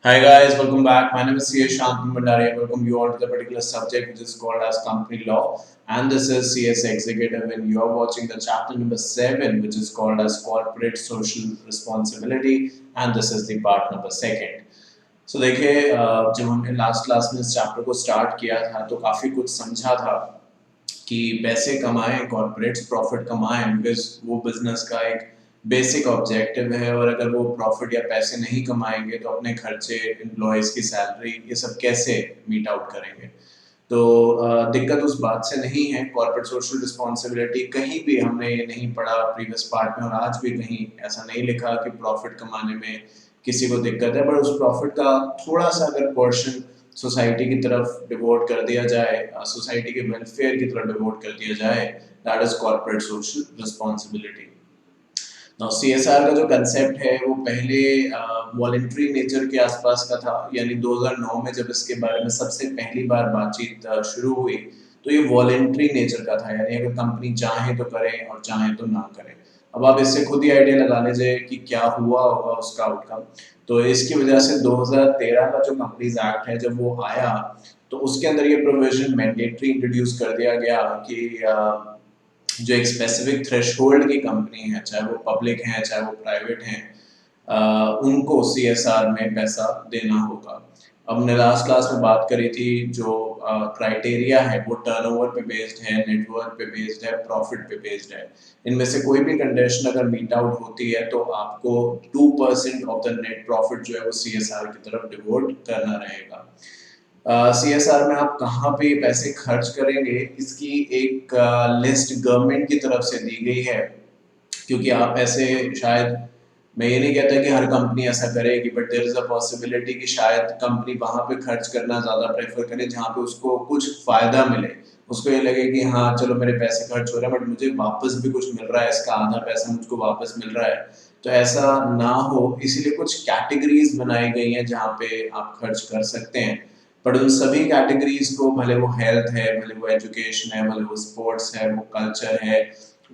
Hi guys, welcome back. My name is CS Shantan Bhandari. I welcome you all to the particular subject which is called as company law. And this is CS Executive, and you are watching the chapter number 7, which is called as corporate social responsibility. And this is the part number 2. So देखिए जब हमने last class में इस chapter को start किया था तो काफ़ी कुछ समझा था कि पैसे कमाएं, कॉर्पोरेट्स प्रॉफिट कमाएं, बिकॉज वो बिजनेस का एक बेसिक ऑब्जेक्टिव है। और अगर वो प्रॉफिट या पैसे नहीं कमाएंगे तो अपने खर्चे, एम्प्लॉयज़ की सैलरी, ये सब कैसे मीट आउट करेंगे। तो दिक्कत उस बात से नहीं है। कॉर्पोरेट सोशल रिस्पॉन्सिबिलिटी कहीं भी हमने ये नहीं पढ़ा प्रीवियस पार्ट में, और आज भी कहीं ऐसा नहीं लिखा कि प्रॉफिट कमाने में किसी को दिक्कत है। बट उस प्रॉफिट का थोड़ा सा अगर पोर्शन सोसाइटी की तरफ डिवोट कर दिया जाए, सोसाइटी के वेलफेयर की तरफ डिवोट कर दिया जाए, that is corporate social responsibility. Now CSR का जो कंसेप्ट है वो पहले वॉलंटरी नेचर के आसपास का था, यानी 2009 में जब इसके बारे में सबसे पहली बार बातचीत शुरू हुई तो ये वॉलंटरी नेचर का था, यानी अगर कंपनी चाहे तो करे और चाहे तो ना करे। अब आप इससे खुद ही आइडिया लगा लीजिए कि क्या हुआ होगा उसका आउटकम। तो इसकी वजह से 2013 का जो कंपनीज एक्ट है जब वो आया तो उसके अंदर ये प्रोविजन मैंडेटरी इंट्रोड्यूस कर दिया गया कि जो एक स्पेसिफिक थ्रेशोल्ड की कंपनी है, चाहे वो पब्लिक है चाहे वो प्राइवेट है, उनको सीएसआर में पैसा देना होगा। अब हमने लास्ट क्लास में बात करी थी, जो क्राइटेरिया है वो टर्नओवर पे बेस्ड है, नेटवर्क पे बेस्ड है, प्रॉफिट पे बेस्ड है। इनमें से कोई भी कंडीशन अगर मीट आउट होती है तो आपको 2% ऑफ द नेट प्रॉफिट जो है वो सीएसआर की तरफ डिवोट करना रहेगा। सीएसआर में आप कहाँ पे पैसे खर्च करेंगे इसकी एक लिस्ट गवर्नमेंट की तरफ से दी गई है, क्योंकि आप ऐसे शायद, मैं ये नहीं कहता कि हर कंपनी ऐसा करेगी, but there is a possibility कि शायद कंपनी वहां पे खर्च करना ज़्यादा प्रेफर करे जहाँ पे उसको कुछ फ़ायदा मिले। उसको ये लगे कि हाँ चलो मेरे पैसे खर्च हो रहे हैं बट मुझे वापस भी कुछ मिल रहा है, इसका आधा पैसा मुझको वापस मिल रहा है। तो ऐसा ना हो, इसीलिए कुछ कैटेगरीज बनाई गई हैं जहाँ पे आप खर्च कर सकते हैं। बट उन सभी कैटेगरीज को, भले वो हेल्थ है, भले वो एजुकेशन है, भले वो स्पोर्ट्स है, वो कल्चर है,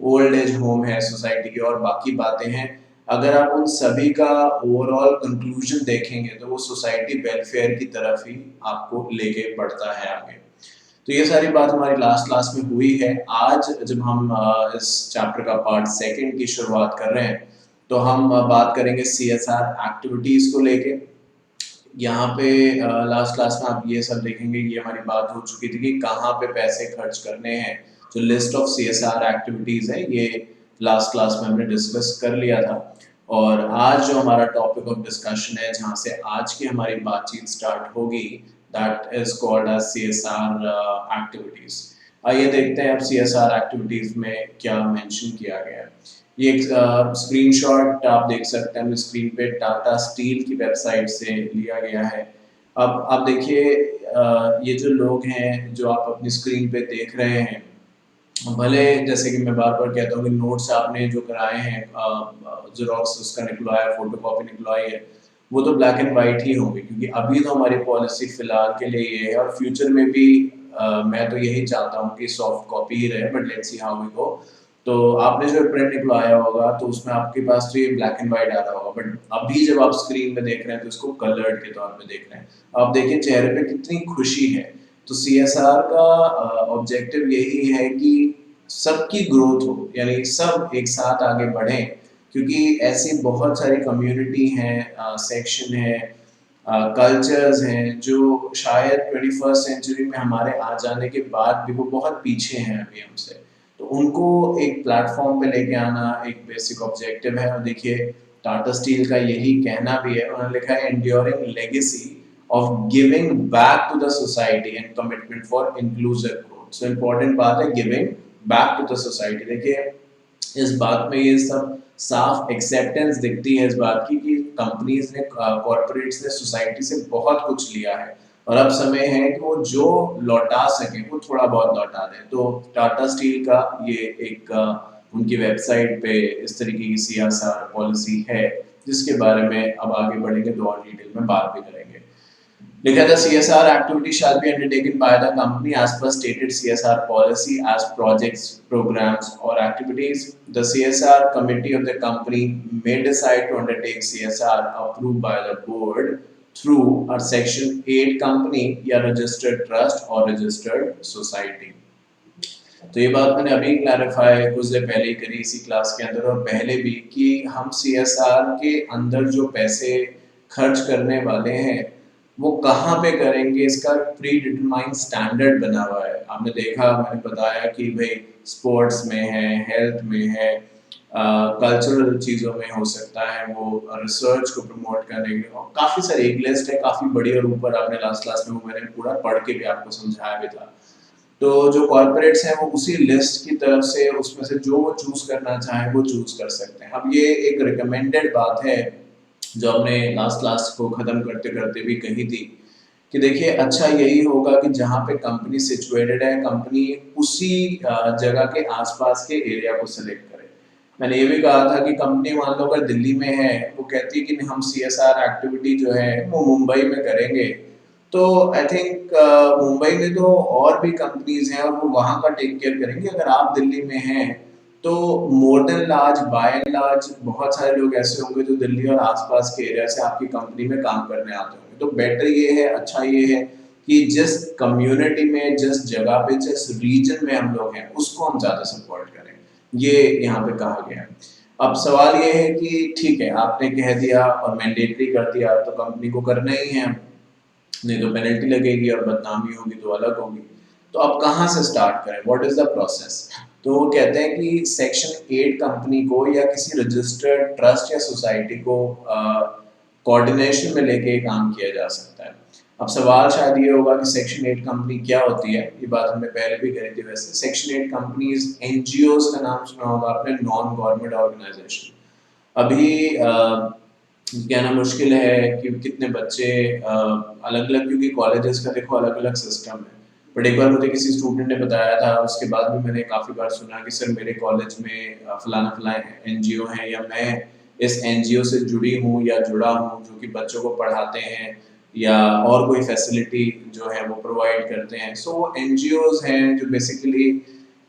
ओल्ड एज होम है सोसाइटी की, और बाकी बातें हैं, अगर आप उन सभी का ओवरऑल कंक्लूजन देखेंगे तो वो सोसाइटी वेलफेयर की तरफ ही आपको लेके बढ़ता है आगे। तो ये सारी बात हमारी लास्ट क्लास में हुई है। आज जब हम इस चैप्टर का पार्ट 2 की शुरुआत कर रहे हैं तो हम बात करेंगे सीएसआर एक्टिविटीज को लेके। यहाँ पे लास्ट क्लास में आप ये सब देखेंगे, ये हमारी बात हो चुकी थी कि कहाँ पे पैसे खर्च करने हैं। जो लिस्ट ऑफ सीएसआर एक्टिविटीज है ये लास्ट क्लास में हमने डिस्कस कर लिया था। और आज जो हमारा टॉपिक ऑफ डिस्कशन है, जहाँ से आज की हमारी बातचीत स्टार्ट होगी, that is called as CSR activities. आइए देखते हैं अब सीएसआर एक्टिविटीज में क्या मेंशन किया गया है। ये एक स्क्रीनशॉट आप देख सकते हैं स्क्रीन पे, टाटा स्टील की वेबसाइट से लिया गया है। अब आप देखिए, ये जो लोग हैं जो आप अपनी स्क्रीन पे देख रहे हैं, भले जैसे कि मैं बार बार कहता हूँ कि नोट्स आपने जो कराए हैं, जेरोक्स उसका निकलवाया, फोटो कॉपी निकलवाई है, वो तो ब्लैक एंड वाइट ही होंगे, क्योंकि अभी तो हमारी पॉलिसी फिलहाल के लिए ये है, और फ्यूचर में भी मैं तो यही चाहता हूँ कि सॉफ्ट कॉपी ही रहे, but let's see how we go. तो आपने जो प्रिंट निकलवाया होगा तो उसमें आपके पास तो ये ब्लैक एंड वाइट आ रहा होगा, बट अभी जब आप स्क्रीन में देख रहे हैं तो इसको कलर्ड के तौर पे देख रहे हैं। आप देखिए चेहरे पे कितनी खुशी है। तो सीएसआर का ऑब्जेक्टिव यही है कि सबकी ग्रोथ हो, यानी सब एक साथ आगे बढ़ें, क्योंकि ऐसी बहुत सारी कम्युनिटी हैं, सेक्शन है, कल्चर्स हैं जो शायद 21st सेंचुरी में हमारे आ जाने के बाद भी वो बहुत पीछे हैं अभी हमसे। तो उनको एक प्लेटफॉर्म पे लेके आना एक बेसिक ऑब्जेक्टिव है। और देखिए टाटा स्टील का यही कहना भी है, उन्होंने लिखा है enduring legacy of giving back to the society and commitment for inclusive growth. So important बात है giving back to the society. देखिए इस बात में ये सब साफ एक्सेप्टेंस दिखती है इस बात की कि कंपनीज ने, कॉर्पोरेट्स ने सोसाइटी से बहुत कुछ लिया है, और अब समय है कि वो जो लौटा सके वो थोड़ा बहुत लौटा दें। तो टाटा स्टील का ये एक उनकी वेबसाइट पे इस तरीके की सीएसआर पॉलिसी है, जिसके बारे में अब आगे बढ़ेंगे तो और डिटेल में बात भी करेंगे। लिखा था CSR activity shall be undertaken by the company as per stated CSR policy as projects, programs or activities. The CSR committee of the company may decide to undertake CSR approved by the board through a section 8 company या registered trust और registered society. तो ये बात मैंने अभी clarify कुछ देर पहले ही करी इसी क्लास के अंदर और पहले भी कि हम सीएसआर के अंदर जो पैसे खर्च करने वाले हैं वो कहाँ पे करेंगे, इसका प्री डिटरमाइंड स्टैंडर्ड बना हुआ है। आपने देखा, मैंने बताया कि भाई स्पोर्ट्स में है, हेल्थ में है, कल्चरल चीज़ों में हो सकता है, वो रिसर्च को प्रमोट करने के लिए, और काफ़ी सारी एक लिस्ट है काफ़ी बड़ी, और ऊपर आपने लास्ट क्लास में वो मैंने पूरा पढ़ के भी आपको समझाया भी था। तो जो कॉर्पोरेट्स हैं वो उसी लिस्ट की तरफ से उसमें से जो वो चूज करना चाहे वो चूज कर सकते हैं। अब ये एक रिकमेंडेड बात है जो हमने लास्ट क्लास को खत्म करते करते भी कही थी कि देखिए अच्छा यही होगा कि जहाँ पे कंपनी सिचुएटेड है, कंपनी उसी जगह के आसपास के एरिया को सिलेक्ट करे। मैंने ये भी कहा था कि कंपनी मान लो अगर दिल्ली में है, वो कहती है कि हम सीएसआर एक्टिविटी जो है वो मुंबई में करेंगे, तो आई थिंक मुंबई में तो और भी कंपनीज हैं और वो वहाँ का टेक केयर करेंगे। अगर आप दिल्ली में हैं तो more than large by and large बहुत सारे लोग ऐसे होंगे जो दिल्ली और आसपास के एरिया से आपकी कंपनी में काम करने आते होंगे। तो बेटर ये है, अच्छा ये है कि जिस कम्युनिटी में, जिस जगह पे, जिस रीजन में हम लोग हैं उसको हम ज़्यादा सपोर्ट करें, ये यहाँ पे कहा गया है। अब सवाल ये है कि ठीक है, आपने कह दिया और मैंडेटरी कर दिया तो कंपनी को करना ही है, नहीं तो पेनल्टी लगेगी और बदनामी होगी तो अलग होगी। तो अब कहाँ से स्टार्ट करें, व्हाट इज द प्रोसेस? तो वो कहते हैं कि सेक्शन 8 कंपनी को या किसी रजिस्टर्ड ट्रस्ट या सोसाइटी को कोऑर्डिनेशन में लेके काम किया जा सकता है। अब सवाल शायद ये होगा कि सेक्शन 8 कंपनी क्या होती है, ये बात हमने पहले भी करी थी। वैसे सेक्शन 8 कंपनीज एनजीओज का नाम सुना होगा आपने, नॉन गवर्नमेंट ऑर्गेनाइजेशन। अभी कहना मुश्किल है कि कितने बच्चे अलग अलग, क्योंकि कॉलेजेस का देखो अलग अलग सिस्टम है, बट एक बार मुझे किसी स्टूडेंट ने बताया था, उसके बाद भी मैंने काफ़ी बार सुना कि सर मेरे कॉलेज में फलाना फलाना एनजीओ है या मैं इस एनजीओ से जुड़ी हूँ या जुड़ा हूँ जो कि बच्चों को पढ़ाते हैं या और कोई फैसिलिटी जो है वो प्रोवाइड करते हैं। सो वो एनजीओज हैं जो बेसिकली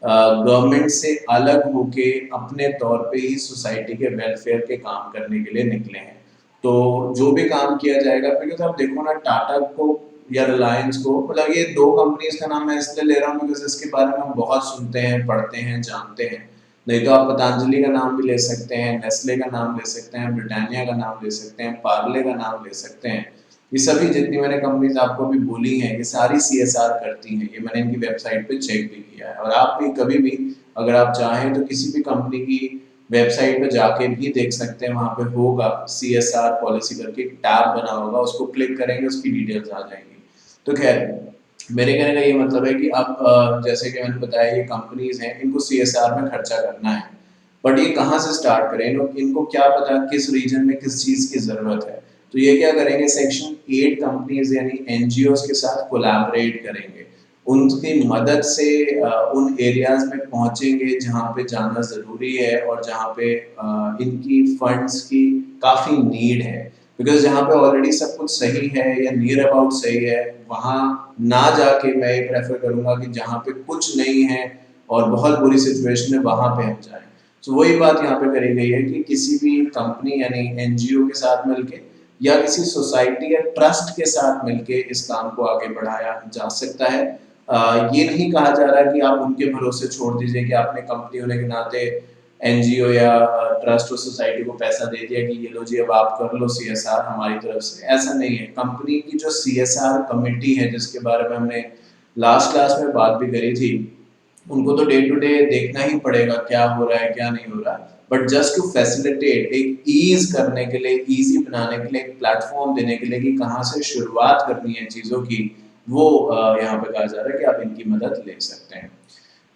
गवर्नमेंट से अलग होके अपने तौर पे ही सोसाइटी के वेलफेयर के काम करने के लिए निकले हैं। तो जो भी काम किया जाएगा, बिकॉज आप देखो ना टाटा को या रिलायंस को, मतलब ये दो कंपनीज का नाम मैं इसलिए ले रहा हूँ बिकॉज इसके बारे में हम बहुत सुनते हैं, पढ़ते हैं, जानते हैं। नहीं तो आप पतंजलि का नाम भी ले सकते हैं, नेस्ले का नाम ले सकते हैं, ब्रिटानिया का नाम ले सकते हैं, पार्ले का नाम ले सकते हैं। ये सभी जितनी मैंने कंपनीज आपको भी बोली हैं ये सारी सीएसआर करती हैं, ये मैंने इनकी वेबसाइट पे चेक भी किया है। और आप भी कभी भी अगर आप चाहें तो किसी भी कंपनी की वेबसाइट पे जाके भी देख सकते हैं, वहाँ पे होगा सीएसआर पॉलिसी करके टैब बना होगा, उसको क्लिक करेंगे उसकी डिटेल्स आ जाएंगी। तो खैर मेरे कहने का ये मतलब है कि अब जैसे कि मैंने बताया ये कंपनीज हैं, इनको सीएसआर में खर्चा करना है, बट ये कहाँ से स्टार्ट करें, इनको क्या पता किस रीजन में किस चीज़ की ज़रूरत है। तो ये क्या करेंगे, सेक्शन 8 कंपनीज यानी एनजीओ के साथ कोलैबोरेट करेंगे, उनकी मदद से उन एरियाज में पहुंचेंगे जहाँ पे जाना ज़रूरी है और जहाँ पे इनकी फंड्स की काफ़ी नीड है। बिकॉज जहाँ पे ऑलरेडी सब कुछ सही है या नियर अबाउट सही है, वहाँ ना जाके मैं ये प्रेफर करूँगा कि जहाँ पे कुछ नहीं है और बहुत बुरी सिचुएशन है वहाँ पे हम जाएं। तो वही बात यहाँ पे करी गई है कि किसी भी कंपनी यानी एनजीओ के साथ मिलके या किसी सोसाइटी या ट्रस्ट के साथ मिलके इस काम को आगे बढ़ाया जा सकता है। ये नहीं कहा जा रहा कि आप उनके भरोसे छोड़ दीजिए कि आपने कंपनी होने के नाते एनजीओ या ट्रस्ट और सोसाइटी को पैसा दे दिया कि ये लो जी अब आप कर लो सीएसआर हमारी तरफ से। ऐसा नहीं है। कंपनी की जो सीएसआर कमेटी है जिसके बारे में हमने लास्ट क्लास में बात भी करी थी, उनको तो डे टू डे देखना ही पड़ेगा क्या हो रहा है क्या नहीं हो रहा, बट जस्ट टू फैसिलिटेट, एक ईज करने के लिए, इजी बनाने के लिए, एक प्लेटफॉर्म देने के लिए कि कहाँ से शुरुआत करनी है चीज़ों की, वो यहाँ पे कहा जा रहा है कि आप इनकी मदद ले सकते हैं।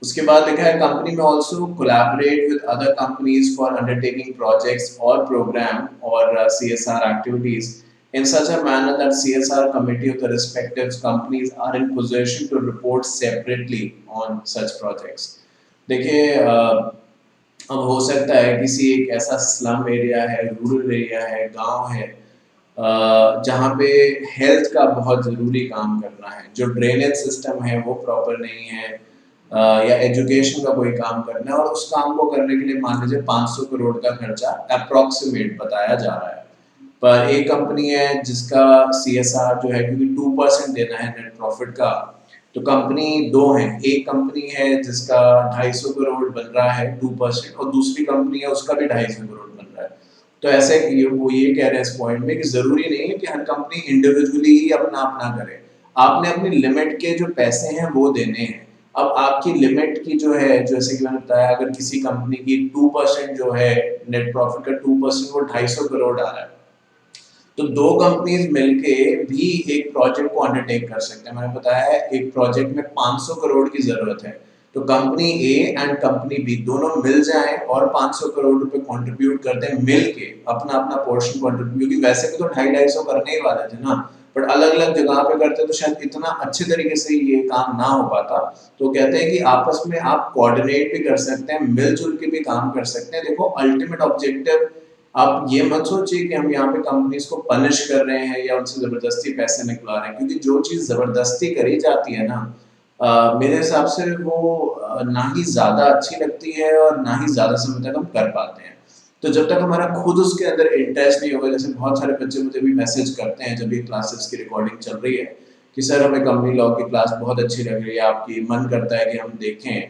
उसके बाद लिखा है कंपनी में also collaborate with other companies for undertaking projects और प्रोग्राम और CSR activities in such a manner that CSR committee of the respective companies are in position to report separately on such projects। देखिए अब हो सकता है किसी एक ऐसा स्लम एरिया है, रूरल एरिया है, गांव है, जहाँ पे हेल्थ का बहुत ज़रूरी काम करना है, जो ड्रेनेज सिस्टम है वो प्रॉपर नहीं है, या एजुकेशन का कोई काम करना है और उस काम को करने के लिए मान लीजिए 500 करोड़ का खर्चा अप्रोक्सीमेट बताया जा रहा है। पर एक कंपनी है जिसका CSR जो है, क्योंकि 2% देना है नेट प्रॉफिट का, तो कंपनी दो है। एक कंपनी है जिसका 250 करोड़ बन रहा है 2%, और दूसरी कंपनी है उसका भी 250 करोड़ बन रहा है। तो ऐसे वो ये कह रहे हैं इस पॉइंट में कि जरूरी नहीं है कि हर कंपनी इंडिविजुअली ही अपना अपना करे। आपने अपनी लिमिट के जो पैसे हैं वो देने हैं। अब आपकी लिमिट की जो है, जैसे कि मैंने बताया, अगर किसी कंपनी की 2% जो है नेट प्रॉफिट का 2%, वो 250 करोड़ आ रहा है, तो दो कंपनीज मिलके भी एक प्रोजेक्ट को अंडरटेक कर सकते हैं। मैंने बताया है एक प्रोजेक्ट में 500 करोड़ की जरूरत है, तो company A and company B दोनों मिल जाएं और 500 करोड़ रुपए कंट्रीब्यूट करते हैं मिलके, अपना अपना पोर्शन कंट्रीब्यूट, क्योंकि वैसे भी तो 250-250 करने ही वाले थे ना, बट अलग अलग जगह पे करते तो शायद इतना अच्छे तरीके से ये काम ना हो पाता। तो कहते हैं कि आपस में आप कोऑर्डिनेट भी कर सकते हैं, मिलजुल के भी काम कर सकते हैं। देखो अल्टीमेट ऑब्जेक्टिव, आप ये मत सोचिए कि हम यहाँ पे कंपनीज को पनिश कर रहे हैं या उनसे जबरदस्ती पैसे निकलवा रहे हैं, क्योंकि जो चीज जबरदस्ती करी जाती है ना, मेरे हिसाब से वो ना ही ज्यादा अच्छी लगती है और ना ही ज्यादा समय तक हम कर पाते हैं। तो जब तक हमारा खुद उसके अंदर इंटरेस्ट नहीं होगा, जैसे बहुत सारे बच्चे मुझे भी मैसेज करते हैं जब ये क्लासेस की रिकॉर्डिंग चल रही है कि सर हमें कंपनी लॉ की क्लास बहुत अच्छी लग रही है आपकी, मन करता है कि हम देखें।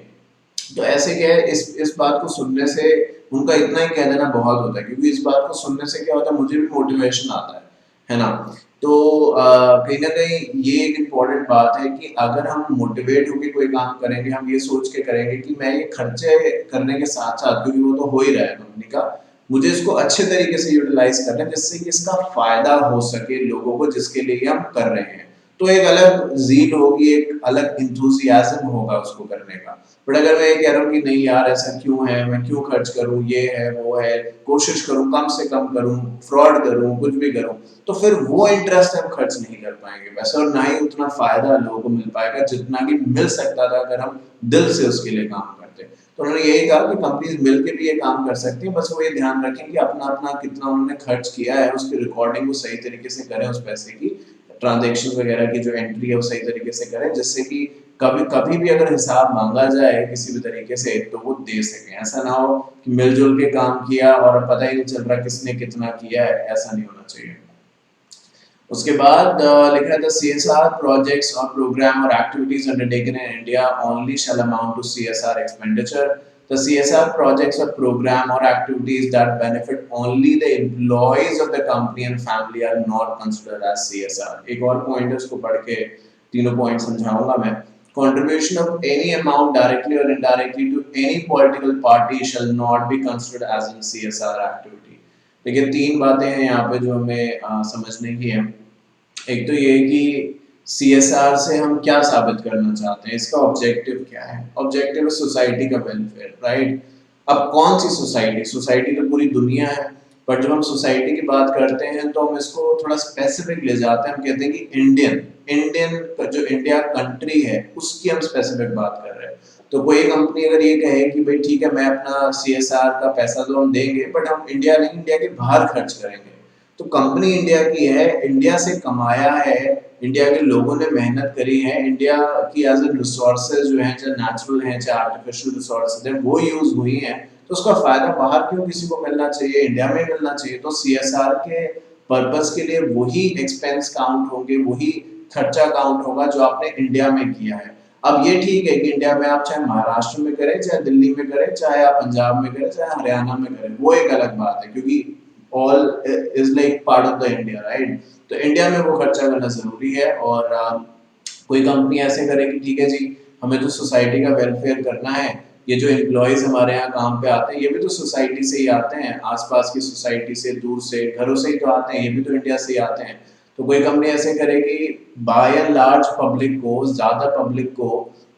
तो ऐसे क्या है, इस बात को सुनने से उनका इतना ही कह देना बहुत होता है, क्योंकि इस बात को सुनने से क्या होता है, मुझे भी मोटिवेशन आता है ना। तो कहीं ना कहीं ये एक इम्पॉर्टेंट बात है कि अगर हम मोटिवेट होकर कोई काम करेंगे, हम ये सोच के करेंगे कि मैं ये खर्चे करने के साथ साथ, क्योंकि वो तो हो ही रहा है कंपनी का, मुझे इसको अच्छे तरीके से यूटिलाइज करना है जिससे कि इसका फायदा हो सके लोगों को जिसके लिए हम कर रहे हैं। तो एक अलग जील होगी, एक अलग इंथुजियाज्म होगा उसको करने का। बट अगर मैं ये कह रहा हूँ कि नहीं यार ऐसा क्यों है, मैं क्यों खर्च करूँ, ये है वो है, कोशिश करूँ कम से कम करूँ, फ्रॉड करूँ, कुछ भी करूँ, तो फिर वो इंटरेस्ट हम खर्च नहीं कर पाएंगे वैसे, और ना ही उतना फायदा लोगों को मिल पाएगा जितना कि मिल सकता था अगर हम दिल से उसके लिए काम करते। तो उन्होंने यही कहा कि कंपनीज मिलकर भी ये काम कर सकती हैं, बस वो ये ध्यान रखें कि अपना अपना कितना उन्होंने खर्च किया है उसकी रिकॉर्डिंग को सही तरीके से करें, उस पैसे की ट्रांजेक्शन वगैरह की जो एंट्री है वो सही तरीके से करें, जिससे कि कभी कभी भी अगर हिसाब मांगा जाए किसी भी तरीके से तो वो दे सकें। ऐसा ना हो कि मिलजुल के काम किया और पता ही नहीं चल रहा किसने कितना किया है, ऐसा नहीं होना चाहिए। उसके बाद लिखा है CSR projects or program or activities undertaken in India only shall amount to CSR expenditure. The CSR projects or program or activities that benefit only the employees of the company and family are not considered as CSR. एक और point है उसको पढ़ के तीनों point समझाऊंगा मैं। Contribution of any amount directly or indirectly to any political party shall not be considered as a CSR activity. देखिए तीन बातें हैं यहाँ पे जो हमें समझने की है। एक तो ये कि CSR से हम क्या साबित करना चाहते हैं, इसका ऑब्जेक्टिव क्या है। ऑब्जेक्टिव है सोसाइटी का वेलफेयर, राइट। अब कौन सी सोसाइटी, सोसाइटी तो पूरी दुनिया है, पर जब हम सोसाइटी की बात करते हैं तो हम इसको थोड़ा स्पेसिफिक ले जाते हैं। हम कहते हैं कि इंडियन इंडियन जो इंडिया कंट्री है उसकी हम स्पेसिफिक बात कर रहे हैं। तो कोई कंपनी अगर ये कहे कि भाई ठीक है मैं अपना CSR का पैसा तो हम देंगे, बट हम इंडिया नहीं, इंडिया के बाहर खर्च करेंगे, तो कंपनी इंडिया की है, इंडिया से कमाया है, इंडिया के लोगों ने मेहनत करी है, इंडिया की एज ए रिसोर्सेज जो हैं, चाहे नेचुरल हैं चाहे आर्टिफिशियल रिसोर्सेज हैं, वो यूज हुई हैं, तो उसका फायदा बाहर क्यों किसी को मिलना चाहिए, इंडिया में मिलना चाहिए। तो CSR के पर्पस के लिए वही एक्सपेंस काउंट होंगे, वही खर्चा काउंट होगा जो आपने इंडिया में किया है। अब ये ठीक है कि इंडिया में आप चाहे महाराष्ट्र में करें, चाहे दिल्ली में करें, चाहे आप पंजाब में करें, चाहे हरियाणा में करें, वो एक अलग बात है, क्योंकि all is like part of the India, right. तो इंडिया में वो खर्चा करना जरूरी है। और कोई कंपनी ऐसे करे कि ठीक है जी हमें तो सोसाइटी का वेलफेयर करना है, ये जो एम्प्लॉयज हमारे यहाँ काम पे आते हैं ये भी तो सोसाइटी से ही आते हैं, आसपास की सोसाइटी से, दूर से, घरों से ही तो आते हैं, ये भी तो इंडिया से ही आते हैं। तो कोई कंपनी ऐसे करेगी बाय एंड लार्ज पब्लिक को, ज्यादा पब्लिक को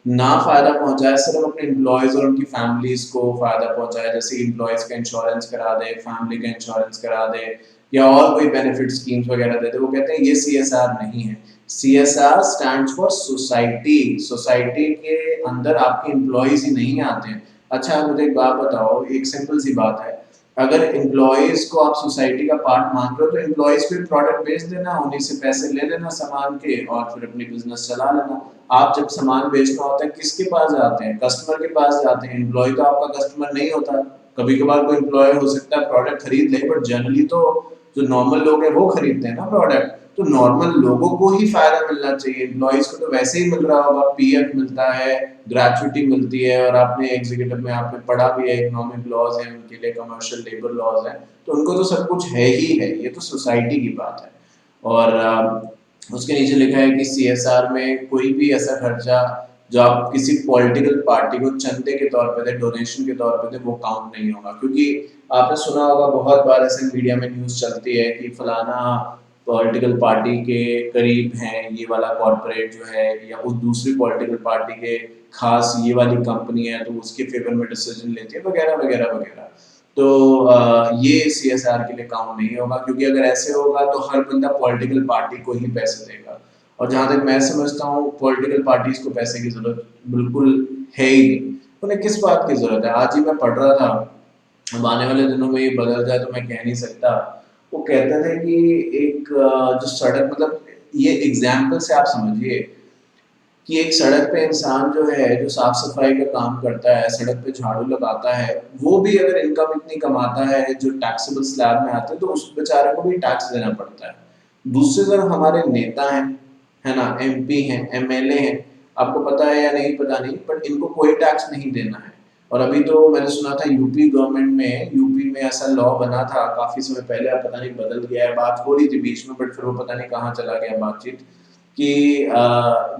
ना फायदा पहुंचाए, सिर्फ अपने एम्प्लॉयज और उनकी फैमिलीज को फायदा पहुंचाए, जैसे एम्प्लॉयज का इंश्योरेंस करा दे, फैमिली का इंश्योरेंस करा दे, या और कोई बेनिफिट स्कीम्स वगैरह देते, वो कहते हैं ये CSR नहीं है। CSR stands for society, society के अंदर आपके एम्प्लॉयज ही नहीं आते हैं। अच्छा मुझे एक बात बताओ, एक सिंपल सी बात है, अगर एम्प्लॉयज को आप सोसाइटी का पार्ट मान रहे हो तो एम्प्लॉयज को प्रोडक्ट बेच देना, उन्हीं से पैसे ले लेना सामान के, और फिर अपनी बिजनेस चला लेना। आप जब सामान बेचना होता है किसके पास जाते हैं, कस्टमर के पास जाते हैं। एम्प्लॉय तो आपका कस्टमर नहीं होता, कभी कभार कोई एम्प्लॉय हो सकता है प्रोडक्ट खरीद ले, बट जनरली तो जो नॉर्मल लोग हैं वो खरीदते हैं ना प्रोडक्ट, तो नॉर्मल लोगों को ही फायदा मिलना चाहिए। एम्प्लॉइज को तो वैसे ही मिल रहा होगा, पीएफ मिलता है, ग्रेचुइटी मिलती है, और आपने एग्जीक्यूटिव में आपने पढ़ा भी है, इकोनॉमिक लॉज हैं उनके लिए, कमर्शियल लेबर लॉज हैं, तो उनको तो सब कुछ है ही है। ये तो सोसाइटी की बात है। और उसके नीचे लिखा है कि सीएसआर में कोई भी ऐसा खर्चा जो आप किसी पॉलिटिकल पार्टी को चंदे के तौर पे थे, डोनेशन के तौर पे थे, वो काउंट नहीं होगा। क्योंकि आपने सुना होगा बहुत बार ऐसे मीडिया में न्यूज चलती है कि फलाना पॉलिटिकल पार्टी के करीब हैं ये वाला कॉर्पोरेट जो है, या उस दूसरी पॉलिटिकल पार्टी के खास ये वाली कंपनी है तो उसके फेवर में डिसीजन लेती है, वगैरह वगैरह वगैरह। तो ये सीएसआर के लिए काउंट नहीं होगा, क्योंकि अगर ऐसे होगा तो हर बंदा पॉलिटिकल पार्टी को ही पैसे देगा। और जहां तक मैं समझता हूँ, पॉलिटिकल पार्टीज को पैसे की जरूरत बिल्कुल है ही नहीं। उन्हें किस बात की जरूरत है? आज ही मैं पढ़ रहा था, अब आने वाले दिनों में ये बदल जाए तो मैं कह नहीं सकता। वो कहते थे कि एक जो सड़क, मतलब ये एग्जाम्पल से आप समझिए कि एक सड़क पे इंसान जो है, जो साफ सफाई का काम करता है, सड़क पे झाड़ू लगाता है, वो भी अगर इनकम इतनी कमाता है जो टैक्सेबल स्लैब में आते हैं, तो उस बेचारे को भी टैक्स देना पड़ता है। दूसरी तरफ हमारे नेता हैं, है ना, एमपी हैं, एमएलए हैं, आपको पता है या नहीं पता नहीं, बट इनको कोई टैक्स नहीं देना है। और अभी तो मैंने सुना था यूपी गवर्नमेंट में, यूपी में ऐसा लॉ बना था काफी समय पहले, अब पता नहीं बदल गया है, बात हो रही थी बीच में, बट फिर वो पता नहीं कहाँ चला गया बातचीत, कि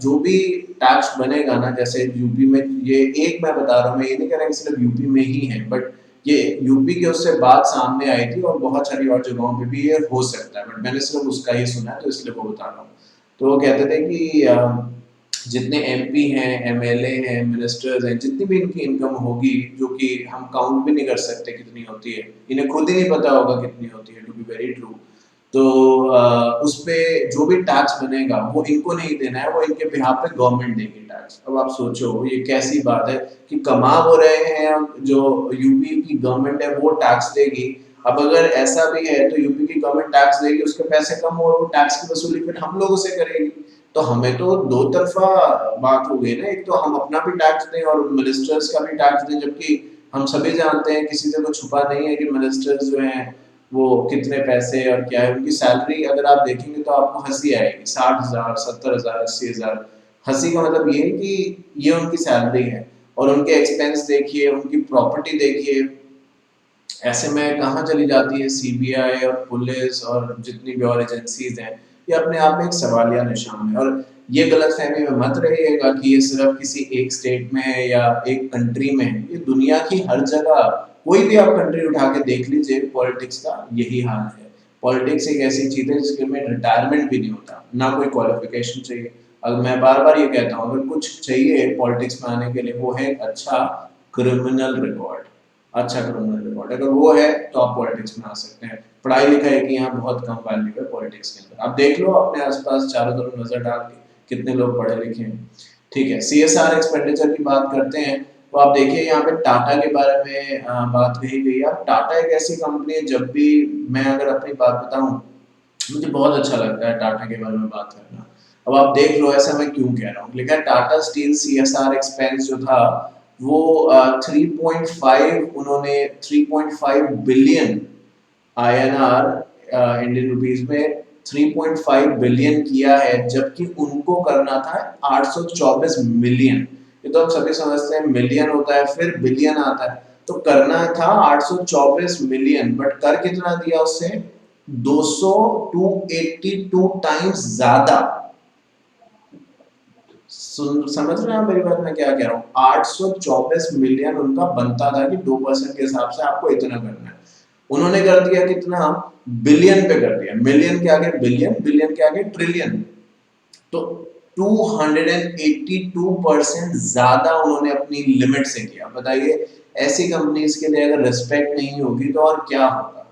जो भी टैक्स बनेगा ना, जैसे यूपी में, ये एक मैं बता रहा हूँ, मैं ये नहीं कह रहा कि सिर्फ यूपी में ही है, बट ये यूपी के उससे बात सामने आई थी, और बहुत सारी और जगहों पे भी ये हो सकता है, बट मैंने सिर्फ उसका ही सुना है, तो इसलिए वो बता रहा हूँ। तो वो कहते थे कि जितने एमपी हैं, एमएलए हैं, मिनिस्टर्स हैं, जितनी भी इनकी इनकम होगी, जो कि हम काउंट भी नहीं कर सकते कितनी होती है, इन्हें खुद ही नहीं पता होगा कितनी होती है, टू बी वेरी ट्रू। तो उस पे जो भी टैक्स बनेगा वो इनको नहीं देना है, वो इनके बिहाफ पे गवर्नमेंट देगी टैक्स। अब आप सोचो ये कैसी बात है कि कमा वो रहे हैं, जो यूपी की गवर्नमेंट है वो टैक्स देगी। अब अगर ऐसा भी है तो यूपी की गवर्नमेंट टैक्स देगी, उसके पैसे कम हो, टैक्स की वसूली फिर हम लोगों से करेगी। तो हमें तो दो तरफा बात हो गई ना, एक तो हम अपना भी टैक्स दें और मिनिस्टर्स का भी टैक्स दें, जबकि हम सभी जानते हैं, किसी से कुछ छुपा नहीं है कि मिनिस्टर्स जो हैं वो कितने पैसे और क्या है उनकी सैलरी, अगर आप देखेंगे तो आपको हंसी आएगी, 60,000, 70,000, 80,000। हंसी का मतलब ये है कि ये उनकी सैलरी है, और उनके एक्सपेंस देखिए, उनकी प्रॉपर्टी देखिए, ऐसे में कहाँ चली जाती है सीबीआई और पुलिस और जितनी भी और एजेंसीज हैं। ये अपने आप में एक सवालिया निशान है। और ये गलतफहमी में मत रहिएगा कि ये सिर्फ किसी एक स्टेट में है या एक कंट्री में है, ये दुनिया की हर जगह, कोई भी आप कंट्री उठा के देख लीजिए, पॉलिटिक्स का यही हाल है। पॉलिटिक्स एक ऐसी चीज है जिसके में रिटायरमेंट भी नहीं होता, ना कोई क्वालिफिकेशन चाहिए। अगर मैं बार बार ये कहता हूँ, अगर कुछ चाहिए पॉलिटिक्स में आने के लिए, वो है अच्छा क्रिमिनल रिकॉर्ड। अच्छा क्रिमिनल रिकॉर्ड अगर वो है तो आप पॉलिटिक्स में आ सकते हैं। पढ़ाई लिखाई की यहाँ बहुत कम वैल्यू है पॉलिटिक्स के अंदर। आप देख लो अपने आसपास चारों तरफ नजर डाल के कितने लोग पढ़े लिखे हैं। ठीक है, सीएसआर एक्सपेंडिचर की बात करते हैं, तो आप देखिए यहाँ पे टाटा के बारे में बात कही गई है। टाटा एक ऐसी कंपनी है, जब भी मैं अगर अपनी बात बताऊं, मुझे बहुत अच्छा लगता है टाटा के बारे में बात करना। अब आप देख लो ऐसा मैं क्यों कह रहा हूँ, लेकिन टाटा स्टील सीएसआर एक्सपेंस जो था वो 3.5 उन्होंने 3.5 बिलियन आईएनआर इंडियन रुपीस में 3.5 बिलियन किया है, जबकि उनको करना था 824 मिलियन। ये तो हम सभी समझते हैं, मिलियन होता है फिर बिलियन आता है, तो करना था 824 मिलियन, बट कर कितना दिया उससे? 200 282 टाइम्स ज्यादा। समझ रहे हैं मेरी बात, मैं क्या कह रहा हूँ? 824 मिलियन उनका बनता था कि 2% के हिसाब से आपको इतना करना है, उन्होंने कर दिया कितना? बिलियन पे कर दिया। मिलियन के आगे बिलियन, बिलियन के आगे ट्रिलियन। तो 282% ज्यादा उन्होंने अपनी लिमिट से किया। बताइए, ऐसी कंपनीज के लिए अगर रिस्पेक्ट नहीं होगी तो और क्या होगा?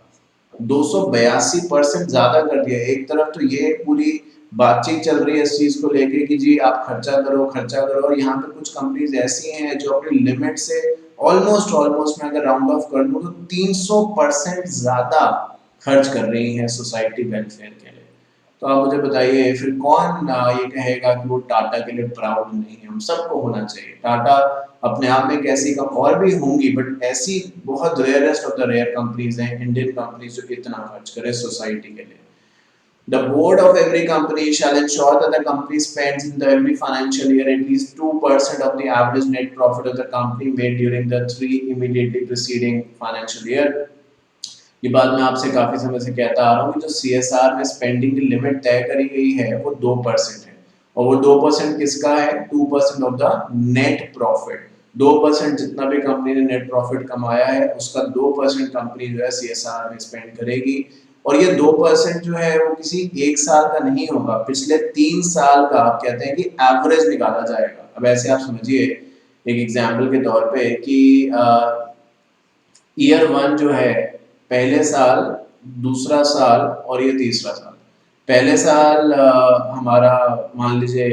282% ज्यादा कर दिया। एक तरफ तो ये पूरी बातचीत चल रही है इस चीज को लेके कि जी आप खर्चा करो खर्चा करो, और यहाँ पे कुछ कंपनीज ऐसी हैं जो अपनी लिमिट से ऑलमोस्ट मैं अगर राउंड ऑफ कर दूं तो 300% ज्यादा खर्च कर रही हैं सोसाइटी वेलफेयर के लिए। तो आप मुझे बताइए फिर कौन ये कहेगा कि वो टाटा के लिए प्राउड नहीं है? हम सबको होना चाहिए। टाटा अपने आप में एक ऐसी और भी होंगी, बट ऐसी बहुत rarest of the rare companies हैं, इंडियन कंपनीज, जो इतना खर्च करे सोसाइटी के लिए। The board of every company shall ensure that the company spends in the every financial year at least 2% of the average net profit of the company made during the 3 immediately preceding financial year। ये बात मैं आपसे काफी समय से कहता आ रहा हूँ कि जो CSR में स्पेंडिंग की लिमिट तय करी गई है वो 2% है, और वो 2% किसका है? 2% ऑफ द नेट प्रॉफिट। 2% जितना भी कंपनी ने नेट प्रॉफिट कमाया है उसका 2% कंपनी जो है CSR में स्पेंड करेगी। और ये 2% जो है वो किसी एक साल का नहीं होगा, पिछले 3 साल का आप कहते हैं कि एवरेज निकाला जाएगा। अब ऐसे आप समझिए एक एग्जाम्पल के तौर पे कि ईयर 1 जो है, पहले साल, दूसरा साल और ये तीसरा साल। पहले साल हमारा मान लीजिए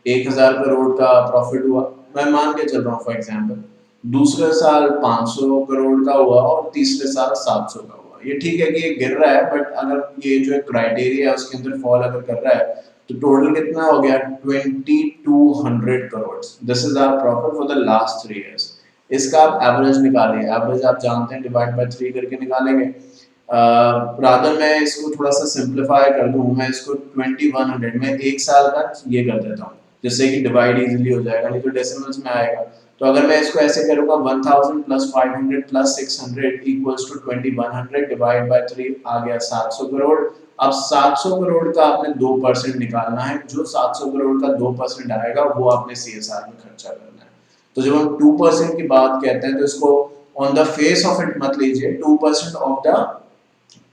1000 करोड़ का प्रॉफिट हुआ, मैं मान के चल रहा हूँ फॉर एग्जाम्पल। दूसरे साल 500 करोड़ का हुआ और तीसरे साल 700 का हुआ। ये ठीक है कि ये गिर रहा है, बट अगर ये जो क्राइटेरिया है उसके अंदर फॉल अगर कर रहा है तो टोटल कितना हो गया? 2200 crore. This is our profit for the last 3 years. इसका आप एवरेज निकालिए, एवरेज आप जानते हैं डिवाइड बाय 3 करके निकालेंगे। रादर मैं इसको थोड़ा सा सिंप्लीफाई कर दूं, मैं इसको 2100 में एक साल का ये कर देता हूँ, जिससे कि डिवाइड इजीली हो जाएगा, नहीं तो डेसिमल्स में आएगा। तो अगर मैं इसको ऐसे करूंगा 1000 plus 500 plus 600 equals to 2100 divide by 3 आ गया 700 करोड़। अब 700 करोड़ का आपने 2% निकालना है, जो 700 करोड़ का 2% आएगा वो आपने CSR में खर्चा करना है। तो जब हम 2% की बात कहते हैं तो इसको on the face of it मत लीजिए, 2% ऑफ द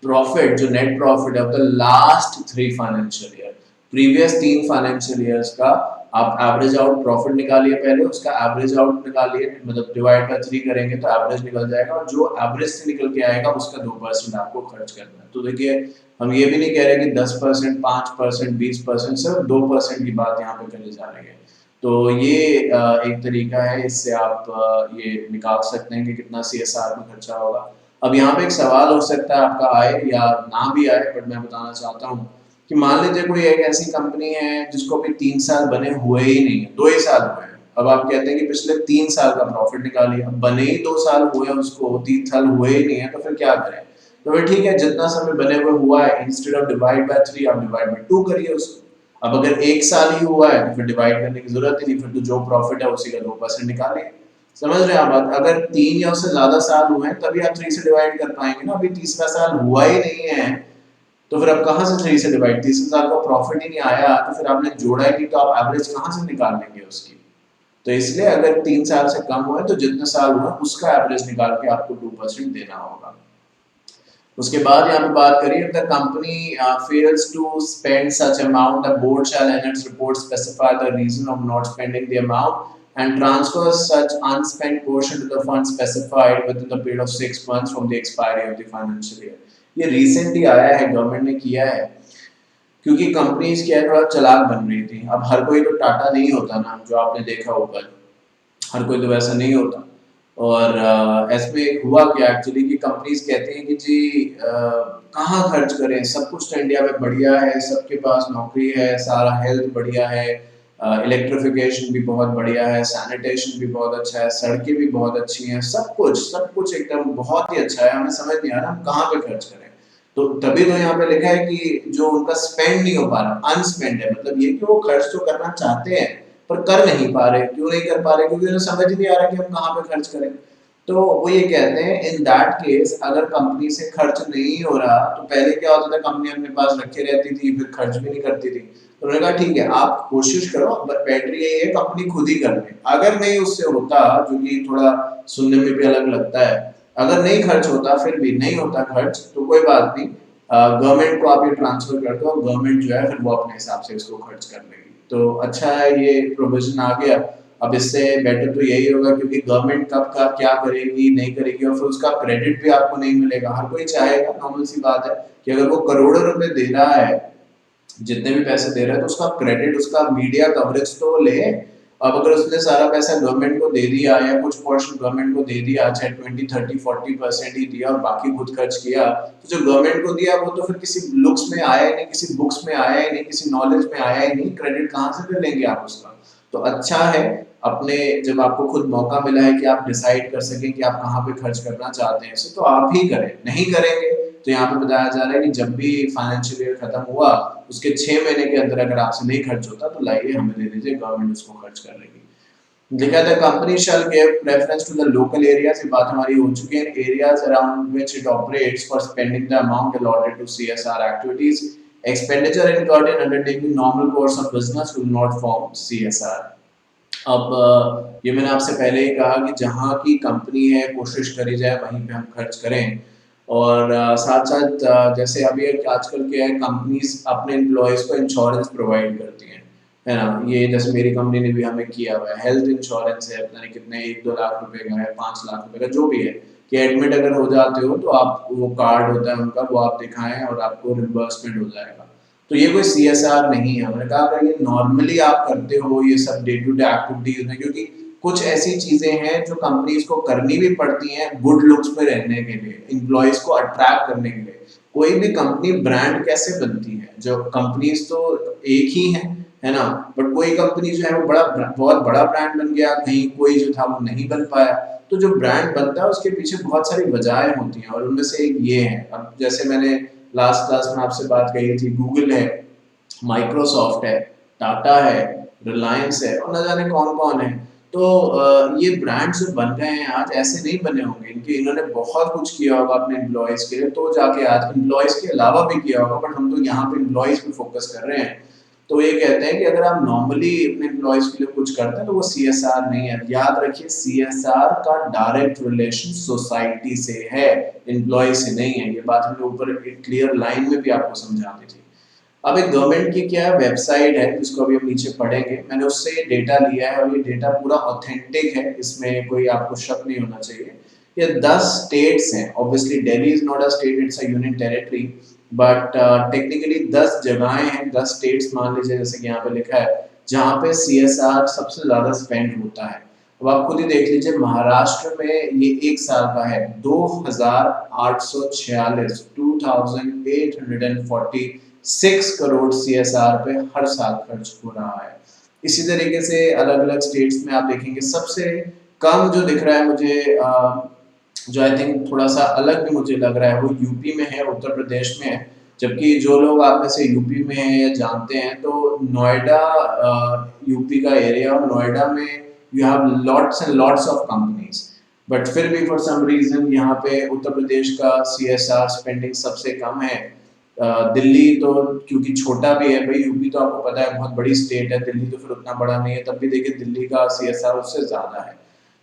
प्रॉफिट, जो नेट प्रॉफिट है of the last 3 financial year, previous 3 financial years का आप एवरेज आउट प्रॉफिट निकालिए, पहले उसका एवरेज आउट निकालिए, मतलब डिवाइड बाय 3 करेंगे तो एवरेज निकल जाएगा, और जो एवरेज से निकल के आएगा उसका 2% आपको खर्च करना है। तो देखिए हम ये भी नहीं कह रहे कि 10%, 5%, 20%, सिर्फ 2% की बात यहाँ पे करी जा रही है। तो ये एक तरीका है, इससे आप ये निकाल सकते हैं कि कितना CSR में खर्चा होगा। अब यहाँ पे एक सवाल हो सकता है आपका आए या ना भी आए, बट मैं बताना चाहता हूँ कि मान लीजिए कोई एक ऐसी कंपनी है जिसको भी 3 साल बने हुए ही नहीं है, 2 ही साल हुए हैं। अब आप कहते हैं कि पिछले 3 साल का प्रॉफिट निकालिए, अब बने ही 2 साल हुए हैं उसको, 3 साल हुए ही नहीं है, तो फिर क्या करें? तो फिर ठीक है, जितना समय बने हुए हुआ है, इंस्टेड ऑफ डिवाइड बाय 3 आप डिवाइड बाय 2 करिए उसको। अब अगर 1 साल ही हुआ है तो फिर डिवाइड करने की जरूरत ही नहीं, फिर तो जो प्रॉफिट है उसी का 2% निकालिए। समझ रहे हैं आप बात? अगर 3 या उससे ज्यादा साल हुए हैं तभी आप 3 से डिवाइड कर पाएंगे ना, अभी तीसरा साल हुआ ही नहीं है तो फिर आप कहाँ से 3 से डिवाइड? तीसरे साल का प्रॉफिट ही नहीं आया तो फिर आपने जोड़ा ही नहीं, तो आप एवरेज कहाँ से निकाल लेंगे उसकी? तो इसलिए अगर 3 साल से कम हुए तो जितने साल हुए उसका एवरेज निकाल के आपको 2% देना होगा। उसके बाद यहाँ पे बात करिए, if the company fails to spend such amount, the board shall in its report specify the reason of not spending the amount and transfer such unspent portion to the fund specified within the period of 6 months from the expiry of the financial year। ये recently आया है, government ने किया है, क्योंकि companies क्या है थोड़ा चालाक बन रही थी। अब हर कोई तो टाटा नहीं होता ना, जो आपने देखा ऊपर, हर कोई तो वैसा नहीं होता। और इसमें हुआ क्या एक्चुअली कि कंपनीज कहती हैं कि जी कहाँ खर्च करें, सब कुछ तो इंडिया में बढ़िया है, सबके पास नौकरी है, सारा हेल्थ बढ़िया है, इलेक्ट्रिफिकेशन भी बहुत बढ़िया है, सैनिटेशन भी बहुत अच्छा है, सड़कें भी बहुत अच्छी हैं, सब कुछ एकदम बहुत ही अच्छा है, हमें समझ नहीं आ रहा हम कहाँ पे खर्च करें। तो तभी तो यहाँ पे लिखा है कि जो उनका स्पेंड नहीं हो पा रहा, अनस्पेंड है, मतलब ये कि वो खर्च तो करना चाहते हैं पर कर नहीं पा रहे। क्यों नहीं कर पा रहे? क्योंकि उन्हें समझ नहीं आ रहा कि हम कहाँ पे खर्च करें। तो वो ये कहते हैं इन दैट केस अगर कंपनी से खर्च नहीं हो रहा, तो पहले क्या होता था, कंपनी अपने पास रखे रहती थी, फिर खर्च भी नहीं करती थी। तो उन्होंने कहा ठीक है आप कोशिश करो, बट बेटर यही है कंपनी खुद ही कर ले। अगर नहीं उससे होता, जो कि थोड़ा सुनने में भी अलग लगता है, अगर नहीं खर्च होता, फिर भी नहीं होता खर्च, तो कोई बात नहीं, गवर्नमेंट को आप ये ट्रांसफर कर दो, गवर्नमेंट जो है फिर वो अपने हिसाब से इसको खर्च कर लेगी। तो अच्छा है ये प्रोविजन आ गया। अब इससे बेटर तो यही होगा, क्योंकि गवर्नमेंट कब का क्या करेगी नहीं करेगी, और फिर उसका क्रेडिट भी आपको नहीं मिलेगा। हर कोई चाहेगा, नॉर्मल सी बात है, कि अगर वो करोड़ों रुपए दे रहा है, जितने भी पैसे दे रहा है, तो उसका क्रेडिट, उसका मीडिया कवरेज तो ले। अब अगर उसने सारा पैसा गवर्नमेंट को दे दिया या कुछ पोर्शन गवर्नमेंट को दे दिया, चाहे 20, 30, 40% ही दिया और बाकी खुद खर्च किया, तो जो गवर्नमेंट को दिया वो तो फिर किसी लुक्स में आया ही नहीं, किसी बुक्स में आया ही नहीं, किसी नॉलेज में आया ही नहीं, क्रेडिट कहाँ से फिर लेंगे आप उसका? तो अच्छा है अपने जब आपको खुद मौका मिला है कि आप डिसाइड कर सकें कि आप कहाँ पे खर्च करना चाहते हैं इसे, तो आप ही करें। नहीं करेंगे तो यहाँ पे बताया जा रहा है कि जब भी फाइनेंशियल ईयर खत्म हुआ उसके 6 महीने के अंदर अगर आपसे नहीं खर्च होता तो लाइए हमें दे दीजिए, गवर्नमेंट उसको खर्च कर लेगी। लिखा था company shall give preference to the local areas, ये बात हमारी हो चुकी है, areas around which it operates for spending the amount allotted to CSR activities. Expenditure incurred in undertaking normal course of business will not form CSR. अब ये मैंने आपसे पहले ही कहा कि जहाँ की कंपनी है कोशिश करी जाए वहीं पे हम खर्च करें। और साथ साथ जैसे अभी आजकल क्या है, कंपनीज अपने एम्प्लॉयज़ को इंश्योरेंस प्रोवाइड करती हैं, है ना। ये जैसे मेरी कंपनी ने भी हमें किया हुआ है, हेल्थ इंश्योरेंस है, पता नहीं कितने 1-2 लाख रुपए का है, 5 लाख रुपए का जो भी है, कि एडमिट अगर हो जाते हो तो आप वो कार्ड होता है उनका, वो आप दिखाएं और आपको रिम्बर्समेंट हो जाएगा। तो ये कोई सीएसआर नहीं है। हमने कहा अगर ये नॉर्मली आप करते हो ये सब डे टू डे एक्टिविटीज में, क्योंकि कुछ ऐसी चीजें हैं जो कंपनीज को करनी भी पड़ती हैं गुड लुक्स में रहने के लिए, एम्प्लॉयज को अट्रैक्ट करने के लिए। कोई भी कंपनी ब्रांड कैसे बनती है, जो कंपनीज तो एक ही है ना, बट कोई कंपनी जो है वो बहुत बड़ा ब्रांड बन गया, कहीं कोई जो था वो नहीं बन पाया। तो जो ब्रांड बनता है उसके पीछे बहुत सारी वजहें होती हैं और उनमें से एक ये है। अब जैसे मैंने लास्ट क्लास में आपसे बात कही थी, गूगल है, माइक्रोसॉफ्ट है, टाटा है, रिलायंस है और न जाने कौन कौन है। तो ये ब्रांड्स जो बन गए हैं आज ऐसे नहीं बने होंगे, इनके इन्होंने बहुत कुछ किया होगा अपने एम्प्लॉयज़ के लिए, तो जाके आज एम्प्लॉयज़ के अलावा भी किया होगा, बट हम तो यहाँ पे एम्प्लॉयज़ पे फोकस कर रहे हैं। तो ये कहते हैं कि अगर आप नॉर्मली अपने एम्प्लॉयज़ के लिए कुछ करते हैं तो वो सीएसआर नहीं है। याद रखिए सीएसआर का डायरेक्ट रिलेशन सोसाइटी से है, एम्प्लॉय से नहीं है। ये बात हमने ऊपर एक क्लियर लाइन में भी आपको समझा दी थी। अब एक गवर्नमेंट की क्या वेबसाइट है जिसको अभी हम नीचे पढ़ेंगे, मैंने उससे डेटा लिया है और ये डेटा पूरा ऑथेंटिक है, इसमें कोई आपको शक नहीं होना चाहिए। ये 10 स्टेट्स हैं, obviously Delhi is not a state, it's a union territory, but technically 10 जगहें हैं, 10 स्टेट्स मान लीजिए, जैसे कि यहाँ पे लिखा है, जहाँ पे सीएसआर सबसे ज्यादा स्पेंड होता है। अब आप खुद ही देख लीजिए, महाराष्ट्र में ये एक साल का है 2846 2846 करोड़ सीएसआर पे हर साल खर्च हो रहा है। इसी तरीके से अलग अलग स्टेट्स में आप देखेंगे, सबसे कम जो दिख रहा है मुझे, जो आई थिंक थोड़ा सा अलग भी मुझे लग रहा है, वो यूपी में है, उत्तर प्रदेश में है। जबकि जो लोग आप में से यूपी में हैं या जानते हैं, तो नोएडा यूपी का एरिया, और नोएडा में you have lots and lots of companies, but फिर भी फॉर सम रीजन यहाँ पे उत्तर प्रदेश का सीएसआर स्पेंडिंग सबसे कम है। दिल्ली तो क्योंकि छोटा भी है भाई, यूपी तो आपको पता है बहुत बड़ी स्टेट है, दिल्ली तो फिर उतना बड़ा नहीं है, तब भी देखिए दिल्ली का सीएसआर उससे ज्यादा है।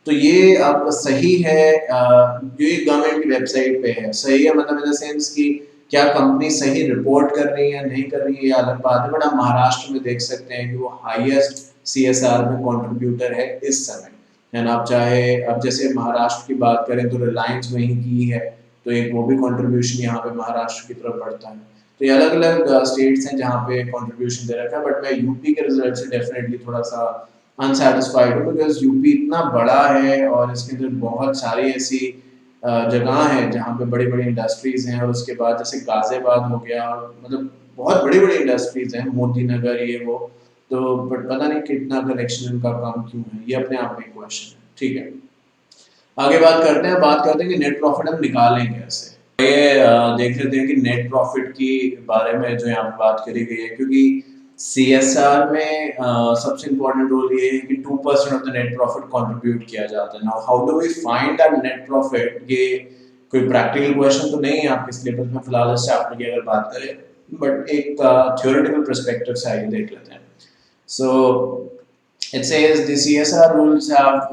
तो ये अब सही है, जो ये गवर्नमेंट की वेबसाइट पे है, सही है मतलब इन द सेंस कि क्या कंपनी सही रिपोर्ट कर रही है नहीं कर रही है ये अलग बात है, बट आप महाराष्ट्र में देख सकते हैं कि वो हाईएस्ट सीएसआर में कंट्रीब्यूटर है इस समय, है ना। आप चाहे अब जैसे महाराष्ट्र की बात करें तो रिलायंस वहीं की है, तो एक वो भी कंट्रीब्यूशन यहाँ पे महाराष्ट्र की तरफ बढ़ता है। तो ये अलग अलग स्टेट्स हैं जहाँ पे कंट्रीब्यूशन दे रखा है, बट मैं यूपी के रिजल्ट से डेफिनेटली थोड़ा सा अनसेटिस्फाइड हूँ, बिकॉज यूपी इतना बड़ा है और इसके अंदर बहुत सारी ऐसी जगह हैं जहाँ पे बड़ी बड़ी इंडस्ट्रीज हैं, और उसके बाद जैसे गाजियाबाद हो गया, मतलब बहुत बड़ी बड़ी इंडस्ट्रीज हैं, मोती नगर ये वो, तो बट पता नहीं कितना कनेक्शन इनका काम क्यों है, ये अपने आप में एक क्वेश्चन है। ठीक है, आगे बात करते हैं कि नेट प्रॉफिट हम निकालें कैसे। ये देख लेते हैं कि नेट प्रॉफिट की बारे में जो यहाँ पे बात करी गई है, क्योंकि सीएसआर में सबसे इम्पोर्टेंट रोल ये है कि 2% of the net profit contribute किया जाता है। Now how do we find that net profit, ये कोई प्रैक्टिकल क्वेश्चन तो नहीं है आपके सिलेबस में फिलहाल इस चैप्टर की अगर बात करें, बट एक थ्योरेटिकल पर्सपेक्टिव से आइए देख लेते हैं। सो it says the CSR rules have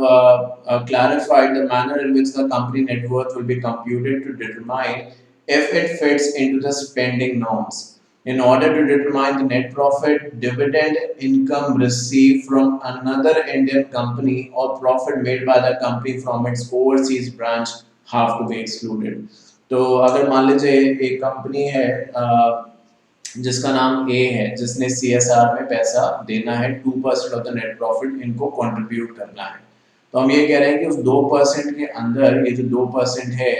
clarified the manner in which the company net worth will be computed to determine if it fits into the spending norms. In order to determine the net profit, dividend income received from another Indian company or profit made by the company from its overseas branch have to be excluded. तो अगर मान लीजिए एक company है जिसका नाम ए है, जिसने सीएसआर में पैसा देना है, 2% ऑफ द नेट प्रॉफिट इनको कंट्रीब्यूट करना है, तो हम ये कह रहे हैं कि उस 2% के अंदर ये जो 2% है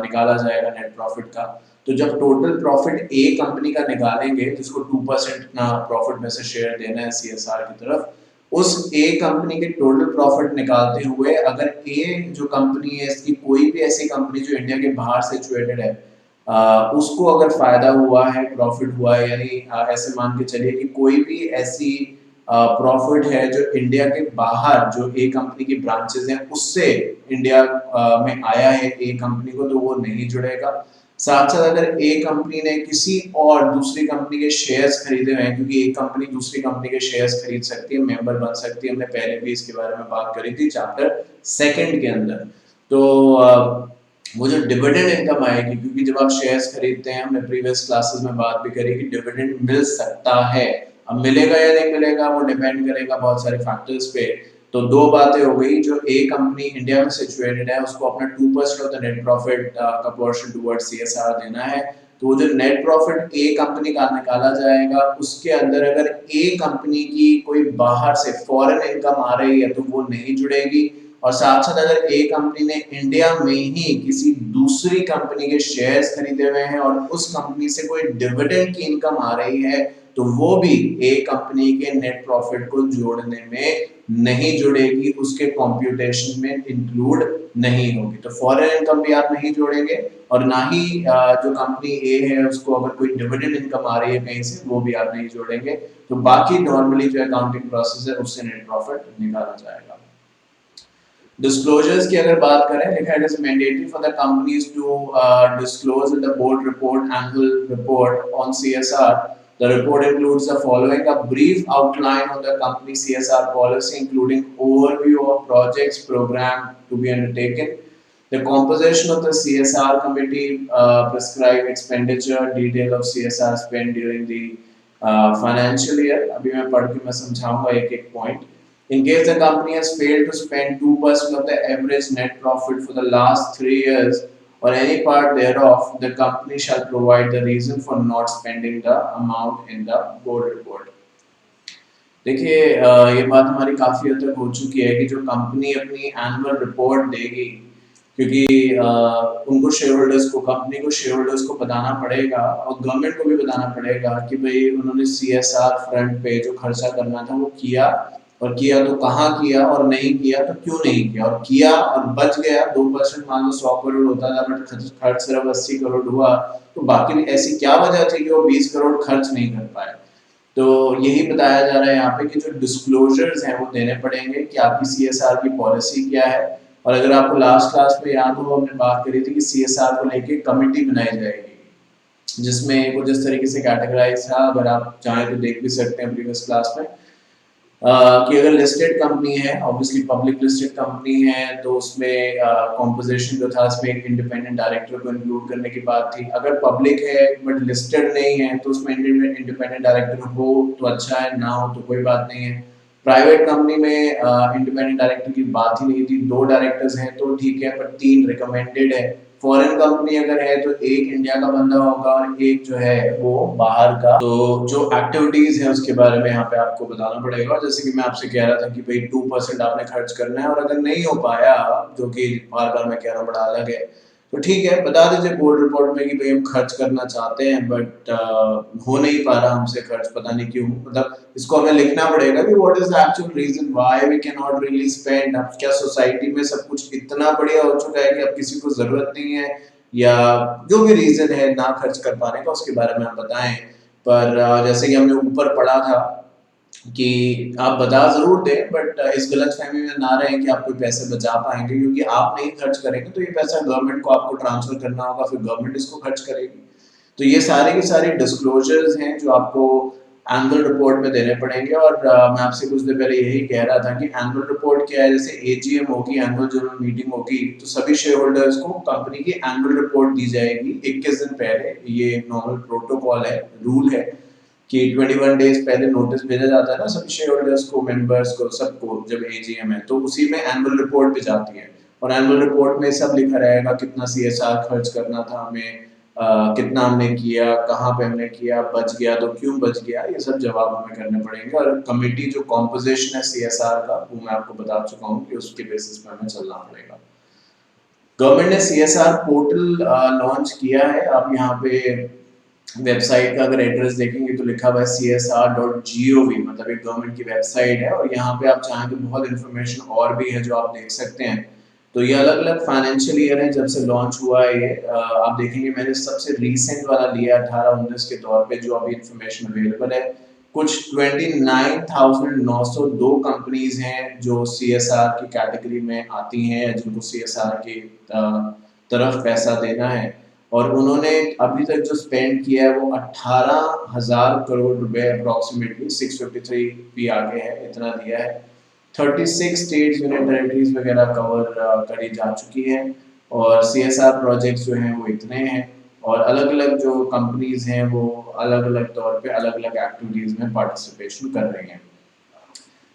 निकाला जाएगा नेट प्रॉफिट का। तो जब टोटल प्रॉफिट ए कंपनी का निकालेंगे जिसको 2% ना प्रॉफिट में से शेयर देना है सीएसआर की तरफ, उस ए कंपनी के टोटल प्रॉफिट निकालते हुए अगर ए जो कंपनी है इसकी कोई भी ऐसी कंपनी जो इंडिया के बाहर सिचुएटेड है उसको अगर फायदा हुआ है, प्रॉफिट हुआ है, यानी ऐसे मान के चलिए कि कोई भी ऐसी प्रॉफिट है जो इंडिया के बाहर जो ए कंपनी की ब्रांचेस हैं उससे इंडिया में आया है ए कंपनी को, तो वो नहीं जुड़ेगा। साथ साथ अगर ए कंपनी ने किसी और दूसरी कंपनी के शेयर्स खरीदे हुए हैं, क्योंकि एक कंपनी दूसरी कंपनी के शेयर्स खरीद सकती है, मेंबर बन सकती है, हमने पहले भी इसके बारे में बात करी थी चैप्टर 2 के अंदर। तो वो जो डिविडेंड इनकम आएगी, क्योंकि जब आप शेयर्स खरीदते हैं, हमने प्रीवियस क्लासेस में बात भी करी कि डिविडेंड मिल सकता है, अब मिलेगा या नहीं मिलेगा वो डिपेंड करेगा बहुत सारे फैक्टर्स पे। तो दो बातें हो गई, जो ए कंपनी इंडिया में सिचुएटेड है उसको अपना 2% ऑफ द नेट प्रॉफिट का पोर्शन टुवर्ड्स सीएसआर देना है। तो वो जो नेट प्रॉफिट ए कंपनी का निकाला जाएगा उसके अंदर अगर ए कंपनी की कोई बाहर से फॉरेन इनकम आ रही है तो वो नहीं जुड़ेगी, और साथ साथ अगर ए कंपनी ने इंडिया में ही किसी दूसरी कंपनी के शेयर्स खरीदे हुए हैं और उस कंपनी से कोई डिविडेंड की इनकम आ रही है तो वो भी ए कंपनी के नेट प्रॉफिट को जोड़ने में नहीं जुड़ेगी, उसके कंप्यूटेशन में इंक्लूड नहीं होगी। तो फॉरेन इनकम भी आप नहीं जोड़ेंगे और ना ही जो कंपनी ए है उसको अगर कोई डिविडेंड इनकम आ रही है कहीं से वो भी आप नहीं जोड़ेंगे। तो बाकी नॉर्मली जो अकाउंटिंग प्रोसेस है उससे नेट प्रॉफिट निकाला जाएगा। डिस्क्लोजर्स की अगर बात करें, लिखा है it is mandatory for the companies to disclose in the board report annual report on CSR. The report includes the following: a brief outline of the company's CSR policy, including overview of projects program to be undertaken, the composition of the CSR committee, prescribed expenditure, detail of CSR spent during the financial year. अभी मैं पढ़ के मैं समझाऊंगा एक एक point. In case the company has failed to spend 2% of the average net profit for the last 3 years or any part thereof, the company shall provide the reason for not spending the amount in the board report. देखिए ये बात हमारी काफ़ी हद तक हो चुकी है कि जो कंपनी अपनी एनुअल रिपोर्ट देगी, क्योंकि उनको शेयर होल्डर्स को, कंपनी को शेयर होल्डर्स को बताना पड़ेगा और गवर्नमेंट को भी बताना पड़ेगा कि भाई उन्होंने सीएसआर फ्रंट पे जो खर्चा करना था वो किया, और किया तो कहाँ किया, और नहीं किया तो क्यों नहीं किया, और किया और बच गया 2%, मान लो 100 करोड़ होता था बट खर्च सिर्फ 80 करोड़ हुआ, तो बाकी ऐसी क्या वजह थी कि वो 20 करोड़ खर्च नहीं कर पाए। तो यही बताया जा रहा है यहाँ पे कि जो डिस्क्लोजर्स हैं वो देने पड़ेंगे कि आपकी सीएसआर की पॉलिसी क्या है। और अगर आपको लास्ट क्लास में याद हो, हमने बात करी थी कि सीएसआर को लेके कमिटी बनाई जाएगी जिसमें कुछ इस तरीके से कैटेगराइज था, अगर आप चाहें तो देख भी सकते हैं प्रीवियस क्लास में, कि अगर लिस्टेड कंपनी है, ऑब्वियसली पब्लिक लिस्टेड कंपनी है, तो उसमें कॉम्पोजिशन जो था उसमें एक इंडिपेंडेंट डायरेक्टर को इंक्लूड करने की बात थी। अगर पब्लिक है बट लिस्टेड नहीं है तो उसमें इंडिपेंडेंट डायरेक्टर हो तो अच्छा है, ना हो तो कोई बात नहीं है। प्राइवेट कंपनी में इंडिपेंडेंट डायरेक्टर की बात ही नहीं थी, 2 डायरेक्टर्स हैं तो ठीक है, पर 3 रिकमेंडेड है। फॉरेन कंपनी अगर है तो एक इंडिया का बंदा होगा और एक जो है वो बाहर का। तो जो एक्टिविटीज है उसके बारे में यहाँ पे आपको बताना पड़ेगा, जैसे कि मैं आपसे कह रहा था कि भाई 2% आपने खर्च करना है, और अगर नहीं हो पाया, जो कि बार बार मैं कह रहा हूँ बड़ा अलग है, तो ठीक है बता दीजिए बोर्ड रिपोर्ट में कि भाई हम खर्च करना चाहते हैं बट हो नहीं पा रहा हमसे खर्च, पता नहीं क्यों, मतलब इसको हमें लिखना पड़ेगा कि what is the actual reason why we can not really spend. अब क्या सोसाइटी में सब कुछ इतना बढ़िया हो चुका है कि अब किसी को जरूरत नहीं है, या जो भी रीजन है ना खर्च कर पाने का उसके बारे में आप बताएं। पर जैसे कि हमने ऊपर पढ़ा था कि आप बता जरूर दें बट इस गलतफहमी में ना रहें कि आप कोई पैसे बचा पाएंगे, क्योंकि आप नहीं खर्च करेंगे तो ये पैसा गवर्नमेंट को आपको ट्रांसफर करना होगा, फिर गवर्नमेंट इसको खर्च करेगी। तो ये सारे के सारे डिस्क्लोजर्स हैं जो आपको एनुअल रिपोर्ट में देने पड़ेंगे। और मैं आपसे कुछ देर पहले यही कह रहा था कि एनुअल रिपोर्ट क्या है, जैसे एजीएम होगी, एनुअल जनरल मीटिंग होगी, तो सभी शेयर होल्डर्स को कंपनी की एनुअल रिपोर्ट दी जाएगी 21 दिन पहले। ये नॉर्मल प्रोटोकॉल है, रूल है कि 21 डेज पहले नोटिस भेजा जाता है ना सभी शेयर होल्डर्स को, मेंबर्स को, सबको, जब एजीएम है तो उसी में एनुअल रिपोर्ट भी जाती है। और एनुअल रिपोर्ट में सब लिखा रहेगा कितना सीएसआर खर्च करना था हमें, कितना हमने किया, कहाँ पे हमने किया, बच गया तो क्यों बच गया, ये सब जवाब हमें करने पड़ेंगे। और कमेटी जो कॉम्पोजिशन है सीएसआर का वो मैं आपको बता चुका हूँ कि उसके बेसिस पे हमें चलना पड़ेगा। गवर्नमेंट ने सीएसआर पोर्टल लॉन्च किया है, आप यहाँ पे वेबसाइट का अगर एड्रेस देखेंगे तो लिखा हुआ है csr.gov, मतलब एक गवर्नमेंट की वेबसाइट है और यहाँ पे आप चाहें तो बहुत इन्फॉर्मेशन और भी है जो आप देख सकते हैं। तो ये अलग अलग फाइनेंशियल ईयर है जब से लॉन्च हुआ है ये। आप देखेंगे मैंने सबसे रीसेंट वाला लिया 18-19 के तौर पे जो अभी इन्फॉर्मेशन अवेलेबल है। कुछ 29,902 कंपनीज हैं जो CSR की कैटेगरी में आती हैं, जिनको CSR की तरफ पैसा देना है। और उन्होंने अभी तक जो स्पेंड किया है वो 18,000 करोड़ रुपए अप्रोक्सीमेटली 653 भी आगे है, इतना दिया है। 36 स्टेट्स यूनियन टेरिटरीज वगैरह कवर करी जा चुकी है और CSR प्रोजेक्ट्स जो हैं वो इतने हैं और अलग अलग जो कंपनीज हैं वो अलग अलग तौर पे अलग अलग एक्टिविटीज में पार्टिसिपेशन कर रही हैं।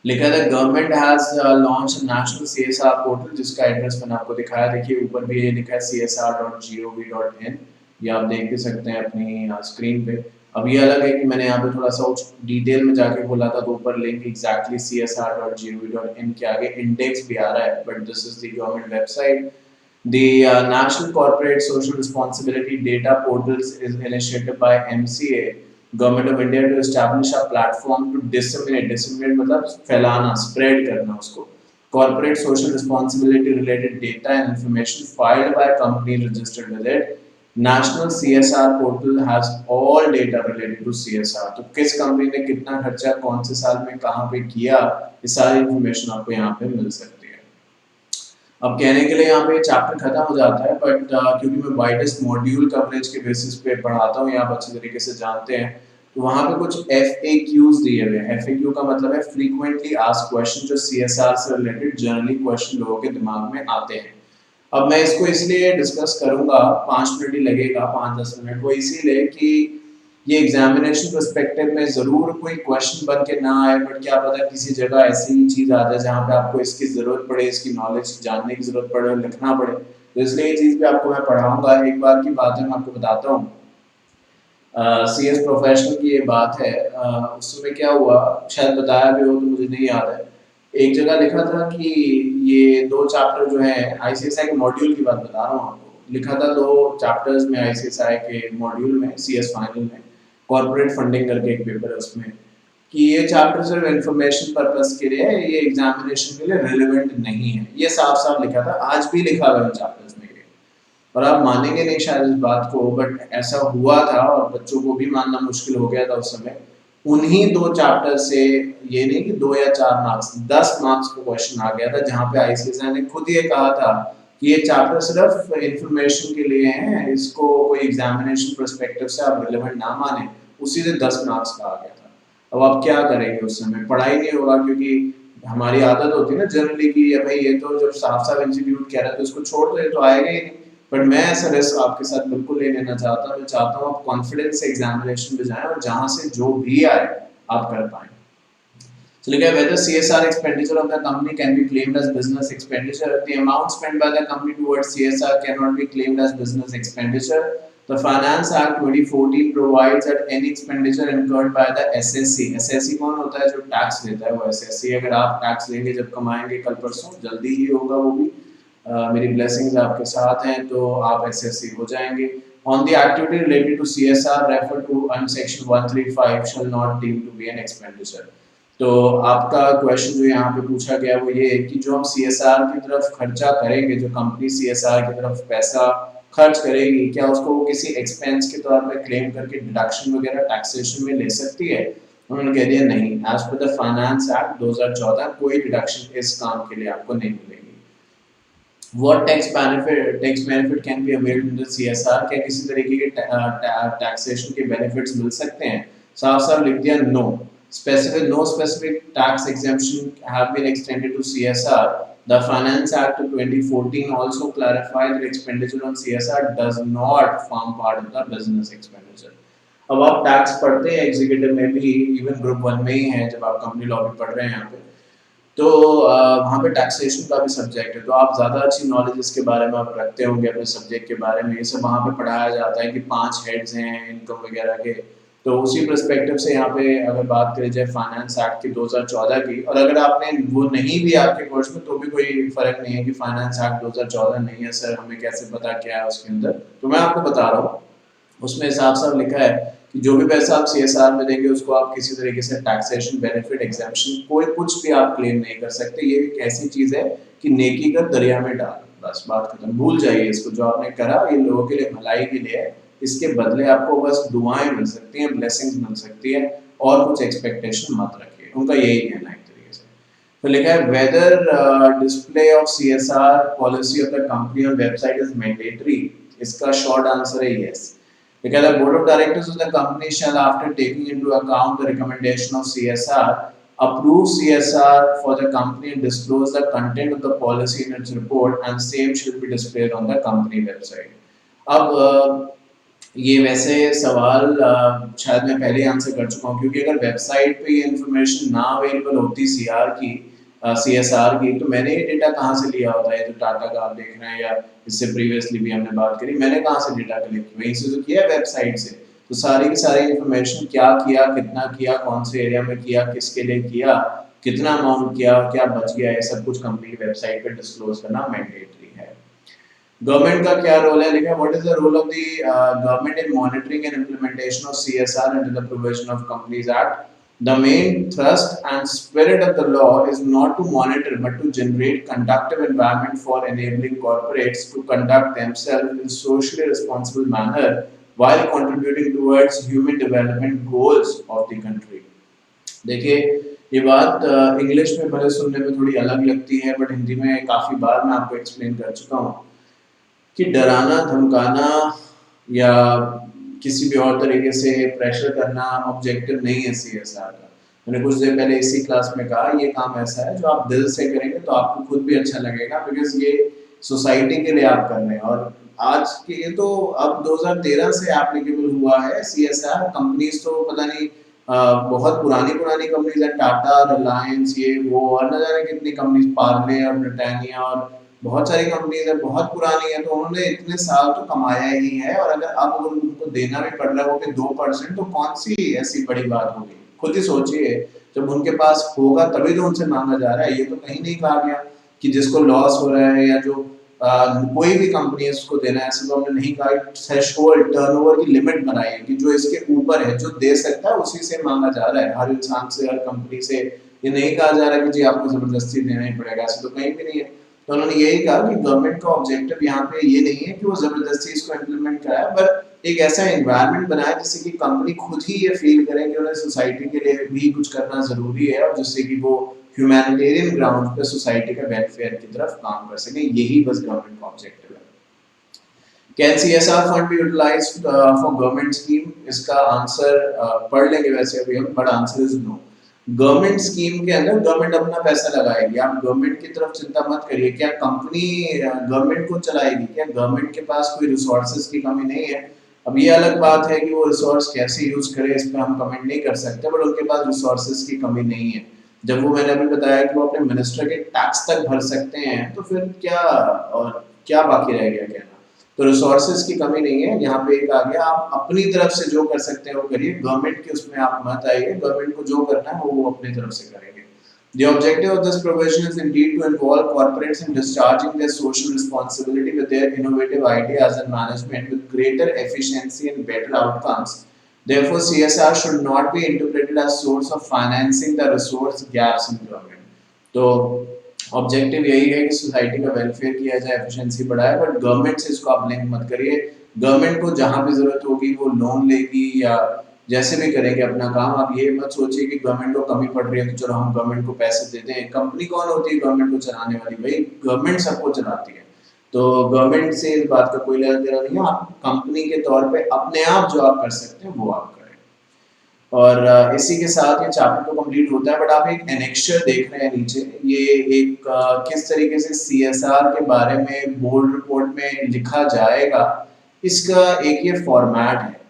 लिखा था government has launch national CSR portal, जिसका एड्रेस मैंने आपको दिखाया। देखिए ऊपर भी ये लिखा है csr.gov.in, ये आप देख भी सकते हैं अपनी स्क्रीन पे। अब ये अलग है कि मैंने यहाँ पे थोड़ा सा डिटेल में जाके खोला था तो ऊपर लिंक एग्जैक्टली csr.gov.in के आगे इंडेक्स भी आ रहा है, but this is the government website. The National Corporate Social Responsibility Data Portals is initiated by MCA, Government of India, to establish a platform to disseminate मतलब फैलाना, spread करना उसको, corporate social responsibility related data and information filed by companies registered with it. National CSR portal has all data related to CSR, तो किस company ने कितना खर्चा कौन से साल में कहाँ पे किया, ये सारी इंफॉर्मेशन आपको यहाँ पे मिल सकती है। अब कहने के लिए यहाँ पे चैप्टर खत्म हो जाता है, बट क्योंकि मैं वाइडेस्ट मॉड्यूल कवरेज के बेसिस पे पढ़ाता हूँ, आप अच्छे तरीके से जानते हैं, तो वहाँ पे कुछ FAQs दिए हुए हैं। FAQ का मतलब है फ्रीक्वेंटली आस्क्ड क्वेश्चन, जो CSR से रिलेटेड जनरली क्वेश्चन लोगों के दिमाग में आते हैं। अब मैं इसको इसलिए डिस्कस करूंगा, 5 मिनट ही लगेगा, 5-10 मिनट, वो इसीलिए कि ये एग्जामिनेशन पर्सपेक्टिव में जरूर कोई क्वेश्चन बन के ना आए, बट क्या पता किसी जगह ऐसी ही चीज आ जाए जहाँ पे आपको इसकी जरूरत पड़े, इसकी नॉलेज जानने की जरूरत पड़े और लिखना पड़े, तो इसलिए ये चीज भी आपको मैं पढ़ाऊंगा। एक बार की बात है, मैं आपको बताता हूँ। CS प्रोफेशनल की ये बात है, उस समय क्या हुआ, शायद बताया भी हो तो मुझे नहीं याद है। एक जगह लिखा था कि ये 2 चैप्टर जो है ICSI के मॉड्यूल की बात बता रहा हूँ आपको, लिखा था 2 चैप्टर्स में ICSI के मॉड्यूल में, CS फाइनल में, कॉर्पोरेट फंडिंग करके एक पेपर है उसमें, कि ये चैप्टर सिर्फ इंफॉर्मेशन पर्पस के लिए है, ये एग्जामिनेशन के लिए रिलेवेंट नहीं है। ये साफ साफ लिखा था, आज भी लिखा हुआ है चैप्टर्स में। और आप मानेंगे नहीं शायद इस बात को, बट ऐसा हुआ था और बच्चों को भी मानना मुश्किल हो गया था उस समय। उन्हीं 2 चैप्टर से, ये नहीं कि 2 या 4 मार्क्स, 10 मार्क्स का क्वेश्चन आ गया था, जहाँ पे ICSI ने खुद ये कहा था कि ये चैप्टर सिर्फ इंफॉर्मेशन के लिए है, इसको कोई एग्जामिनेशन पर्सपेक्टिव से आप रिलेवेंट ना माने। उसी से 10 मार्क्स का आ गया था। अब आप क्या करेंगे, उस समय पढ़ाई नहीं होगा, क्योंकि हमारी आदत होती है ना जनरली कि ये भाई ये तो जब साफ साफ इंस्टीट्यूट कह रहा है तो इसको छोड़ दे, तो आएगा ही नहीं। बट मैं ऐसा रिस्क आपके साथ बिल्कुल नहीं लेना चाहता। मैं चाहता हूँ आप कॉन्फिडेंस से एग्जामिनेशन में जाएं और जहां से जो भी आए आप कर पाए। So look at whether CSR expenditure of the company can be claimed as business expenditure. The amount spent by the company towards CSR cannot be claimed as business expenditure. The Finance Act 2014 provides that any expenditure incurred by the SSC, SSC कौन होता है, जो tax लेता है वो SSC। अगर आप tax लेंगे जब कमाएंगे कल परसों, जल्दी ही होगा वो भी, मेरी ब्लेसिंग्स आपके साथ हैं, तो आप SSC हो जाएंगे। On the activity related to CSR, refer to section 135 shall not deem to be an expenditure. तो आपका क्वेश्चन जो यहाँ पे पूछा गया वो ये है कि जो हम CSR की तरफ खर्चा करेंगे, जो कंपनी CSR की तरफ पैसा खर्च करेगी, क्या उसको वो किसी एक्सपेंस के तौर पे क्लेम करके डिडक्शन वगैरह टैक्सेशन में ले सकती है? उन्होंने कह दिया नहीं, as per the finance act 2014 कोई डिडक्शन इस काम के लिए आपको नहीं मिलेगी। What tax benefit can be availed under CSR? क्या किसी तरीके के टैक्सेशन के बेनिफिट्स मिल सकते हैं? साफ साफ लिख दिया no specific tax exemption have been extended to CSR. The Finance Act of 2014 also clarified that expenditure on CSR does not form part of the business expenditure. अब आप टैक्स पढ़ते हैं एग्जीक्यूटिव में भी, इवन ग्रुप 1 में ही है जब आप कंपनी लॉ भी पढ़ रहे हैं यहाँ पे, तो वहाँ पे टैक्सेशन का भी सब्जेक्ट है, तो आप ज़्यादा अच्छी नॉलेज इसके बारे में आप रखते होंगे अपने सब्जेक्ट के बारे में। ये सब वहाँ पे पढ़ाया जाता है कि 5 हेड्स हैं इनकम वगैरह के। तो उसी पर्सपेक्टिव से यहाँ पे अगर बात करी जाए फाइनेंस एक्ट की 2014 की, और अगर आपने वो नहीं भी आपके कोर्स में तो भी कोई फर्क नहीं है कि फाइनेंस एक्ट 2014 नहीं है सर, हमें कैसे पता क्या है उसके अंदर, तो मैं आपको बता रहा हूँ। उसमें साफ साफ लिखा है कि जो भी पैसा आप CSR में देंगे उसको आप किसी तरीके से टैक्सेशन बेनिफिट एग्जेम्पशन कोई कुछ भी आप क्लेम नहीं कर सकते। ये एक ऐसी चीज है कि नेकी कर दरिया में डाल, बस बात खत्म, भूल जाइए इसको। जो आपने करा ये लोगों के लिए भलाई के लिए है, इसके बदले आपको बस दुआएं मिल सकती हैं, ब्लेसिंग्स मिल सकती है, और कुछ एक्सपेक्टेशन मत रखिए। उनका यही कहना है एक तरीके से। तो लिखा है whether display of CSR policy of the company on website is mandatory. इसका शॉर्ट आंसर है yes. Because the board of directors of the company shall, after taking into account the recommendation of CSR, approve CSR for the company and disclose the content of the policy in its report, and same should be displayed on the company website. अब ये वैसे सवाल शायद मैं पहले answer कर चुका हूँ, क्योंकि अगर वेबसाइट पे ये इन्फॉर्मेशन ना अवेलेबल होती CSR की, तो मैंने ये डेटा कहाँ से लिया होता है? जो टाटा का आप देख रहे हैं, या इससे प्रीवियसली भी हमने बात करी, मैंने कहाँ से डेटा कलेक्ट किया? वहीं से तो किया, वेबसाइट से। तो सारी की सारी इन्फॉर्मेशन, क्या किया, कितना किया, कौन से एरिया में किया, किसके लिए किया, कितना अमाउंट किया, क्या बच गया, ये सब कुछ कंपनी की वेबसाइट पे डिस्क्लोज करना मैंडेटरी है। गवर्नमेंट का क्या रोल है? लिखा, what is the role of the government in monitoring and implementation of CSR under the provision of companies act? The main thrust and spirit of the law is not to monitor but to generate conducive environment for enabling corporates to conduct themselves in socially responsible manner while contributing towards human development goals of the country. देखिए, ये बात English में भले सुनने में थोड़ी अलग लगती है, बट हिंदी में काफ़ी बार मैं आपको एक्सप्लेन कर चुका हूँ कि डराना, धमकाना या किसी भी और तरीके से प्रेशर करना ऑब्जेक्टिव नहीं है CSR का। मैंने कुछ देर पहले इसी क्लास में कहा, ये काम ऐसा है जो आप दिल से करेंगे तो आपको खुद भी अच्छा लगेगा, बिकॉज ये सोसाइटी के लिए आप कर रहे हैं। और आज के ये तो अब 2013 से एप्लीकेबल हुआ है CSR। कंपनीज तो पता नहीं बहुत पुरानी पुरानी कंपनीज है, टाटा, रिलायंस, ये वो, और न जाने कितनी कंपनीज, पार्ले और ब्रिटानिया, और बहुत सारी कंपनीज है, बहुत पुरानी है, तो उन्होंने इतने साल तो कमाया ही है। और अगर उनको देना भी पड़ रहा है वो भी 2%, तो कौन सी ऐसी बड़ी बात होगी? खुद ही सोचिए, जब उनके पास होगा तभी तो उनसे मांगा जा रहा है। ये तो कहीं नहीं कहा गया कि जिसको लॉस हो रहा है या जो कोई भी कंपनी है उसको देना है, ऐसे तो हमने नहीं कहा। थ्रेशोल्ड, टर्नओवर की लिमिट बनाई है कि जो इसके ऊपर है, जो दे सकता है उसी से मांगा जा रहा है, हर इंसान से, हर कंपनी से। ये नहीं कहा जा रहा कि जी आपको जबरदस्ती देना ही पड़ेगा, ऐसे तो कहीं भी नहीं है। तो उन्होंने यही कहा कि गवर्नमेंट का ऑब्जेक्टिव यहाँ पे ये नहीं है कि वो जबरदस्ती इसको इम्प्लीमेंट कराए, बट एक ऐसा एनवायरनमेंट बनाए जिससे कि कंपनी खुद ही ये फील करे कि उन्हें सोसाइटी के लिए भी कुछ करना जरूरी है, और जिससे कि वो ह्यूमैनिटेरियन ग्राउंड पे सोसाइटी का वेलफेयर की तरफ काम कर सके। यही बस गवर्नमेंट का ऑब्जेक्टिव है। Can CSR fund be utilised for government scheme? इसका आंसर पढ़ लेंगे वैसे अभी हम, but answer is no. Government scheme के अंदर गवर्नमेंट अपना पैसा लगाएगी, आप गवर्नमेंट की तरफ चिंता मत करिए। क्या कंपनी गवर्नमेंट को चलाएगी? क्या गवर्नमेंट के पास कोई रिसोर्सेज की कमी नहीं है? अब ये अलग बात है कि वो रिसोर्स कैसे यूज करे, इस पर हम कमेंट नहीं कर सकते, बट उनके पास रिसोर्सेज की कमी नहीं है। जब वो, मैंने अभी बताया कि वो अपने मिनिस्टर के टैक्स तक भर सकते हैं, तो फिर क्या और क्या बाकी रह गया कहना? तो रिसोर्सेज की कमी नहीं है। यहाँ पे एक आ गया, आप अपनी तरफ से जो कर सकते हैं वो करिए, गवर्नमेंट के उसमें आप मत आइए। गवर्नमेंट को जो करना है वो अपनी तरफ से करेंगे। The objective of this provision is indeed to involve corporates in discharging their social responsibility with their innovative ideas and management with greater efficiency and better outcomes. Therefore, CSR should not be interpreted as source of financing the resource gaps in government. तो objective यही है कि society का welfare किया जाए, efficiency बढ़ाए, but government से इसको आप लिंक मत करिए। गवर्नमेंट को जहां भी जरूरत होगी वो लोन लेगी या जैसे भी करेंगे अपना काम। आप ये मत सोचिए कि गवर्नमेंट को कमी पड़ रही है तो चलो हम गवर्नमेंट को पैसे देते हैं। कंपनी कौन होती है गवर्नमेंट को चलाने वाली? भाई गवर्नमेंट सबको चलाती है, तो गवर्नमेंट से इस बात का कोई लेना देना नहीं है। आप कंपनी के तौर पे अपने आप जो आप कर सकते हैं वो आप करें। और इसी के साथ ये चैप्टर तो कंप्लीट होता है, बट आप एक एनेक्चर देख रहे हैं नीचे, ये एक किस तरीके से CSR के बारे में बोर्ड रिपोर्ट में लिखा जाएगा, इसका एक ये फॉर्मेट है।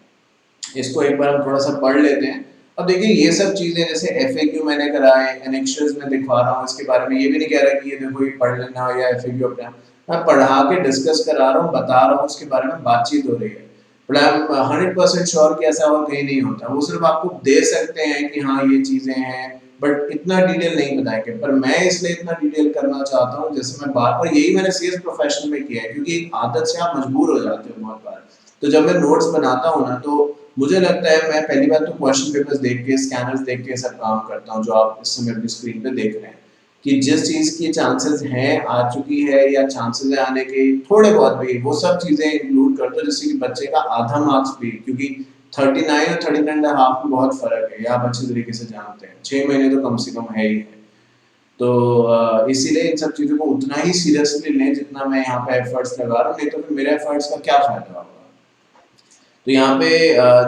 इसको एक बार हम थोड़ा सा पढ़ लेते हैं। अब देखिए, ये सब चीजें जैसे FAQ मैंने कराए, एनेक्चर्स में दिखवा रहा हूँ, इसके बारे में ये भी नहीं कह रहा कि ये देखो ये पढ़ लेना या FAQ अपना, मैं पढ़ा के डिस्कस करा रहा हूँ, बता रहा हूँ, उसके बारे में बातचीत हो रही है। बट आई एम 100% श्योर कि ऐसा और कहीं नहीं होता। वो सिर्फ आपको दे सकते हैं कि हाँ ये चीजें हैं, बट इतना डिटेल नहीं बताएंगे। पर मैं इसलिए इतना डिटेल करना चाहता हूँ, जैसे मैं बात, और यही मैंने CS प्रोफेशनल में किया है, क्योंकि एक आदत से आप मजबूर हो जाते हो बहुत बार। तो जब मैं नोट्स बनाता हूँ ना, तो मुझे लगता है मैं पहली बात तो क्वेश्चन पेपर्स देख के, स्कैनर्स देख के सब काम करता हूँ, जो आप इस समय अपनी स्क्रीन पे देख रहे हैं, कि जिस चीज़ की चांसेस हैं, आ चुकी है, या चांसेस है आने के थोड़े बहुत भी, वो सब चीज़ें इंक्लूड करते हो, जिससे कि बच्चे का आधा मार्क्स भी, क्योंकि 39 और 39.5 में बहुत फर्क है, ये आप अच्छी तरीके से जानते हैं, 6 महीने तो कम से कम है ही है। तो इसीलिए इन सब चीज़ों को उतना ही सीरियसली लें जितना मैं यहाँ पे एफर्ट्स लगा रहा हूँ, नहीं तो फिर मेरे एफर्ट्स का क्या फायदा होगा। तो यहाँ पे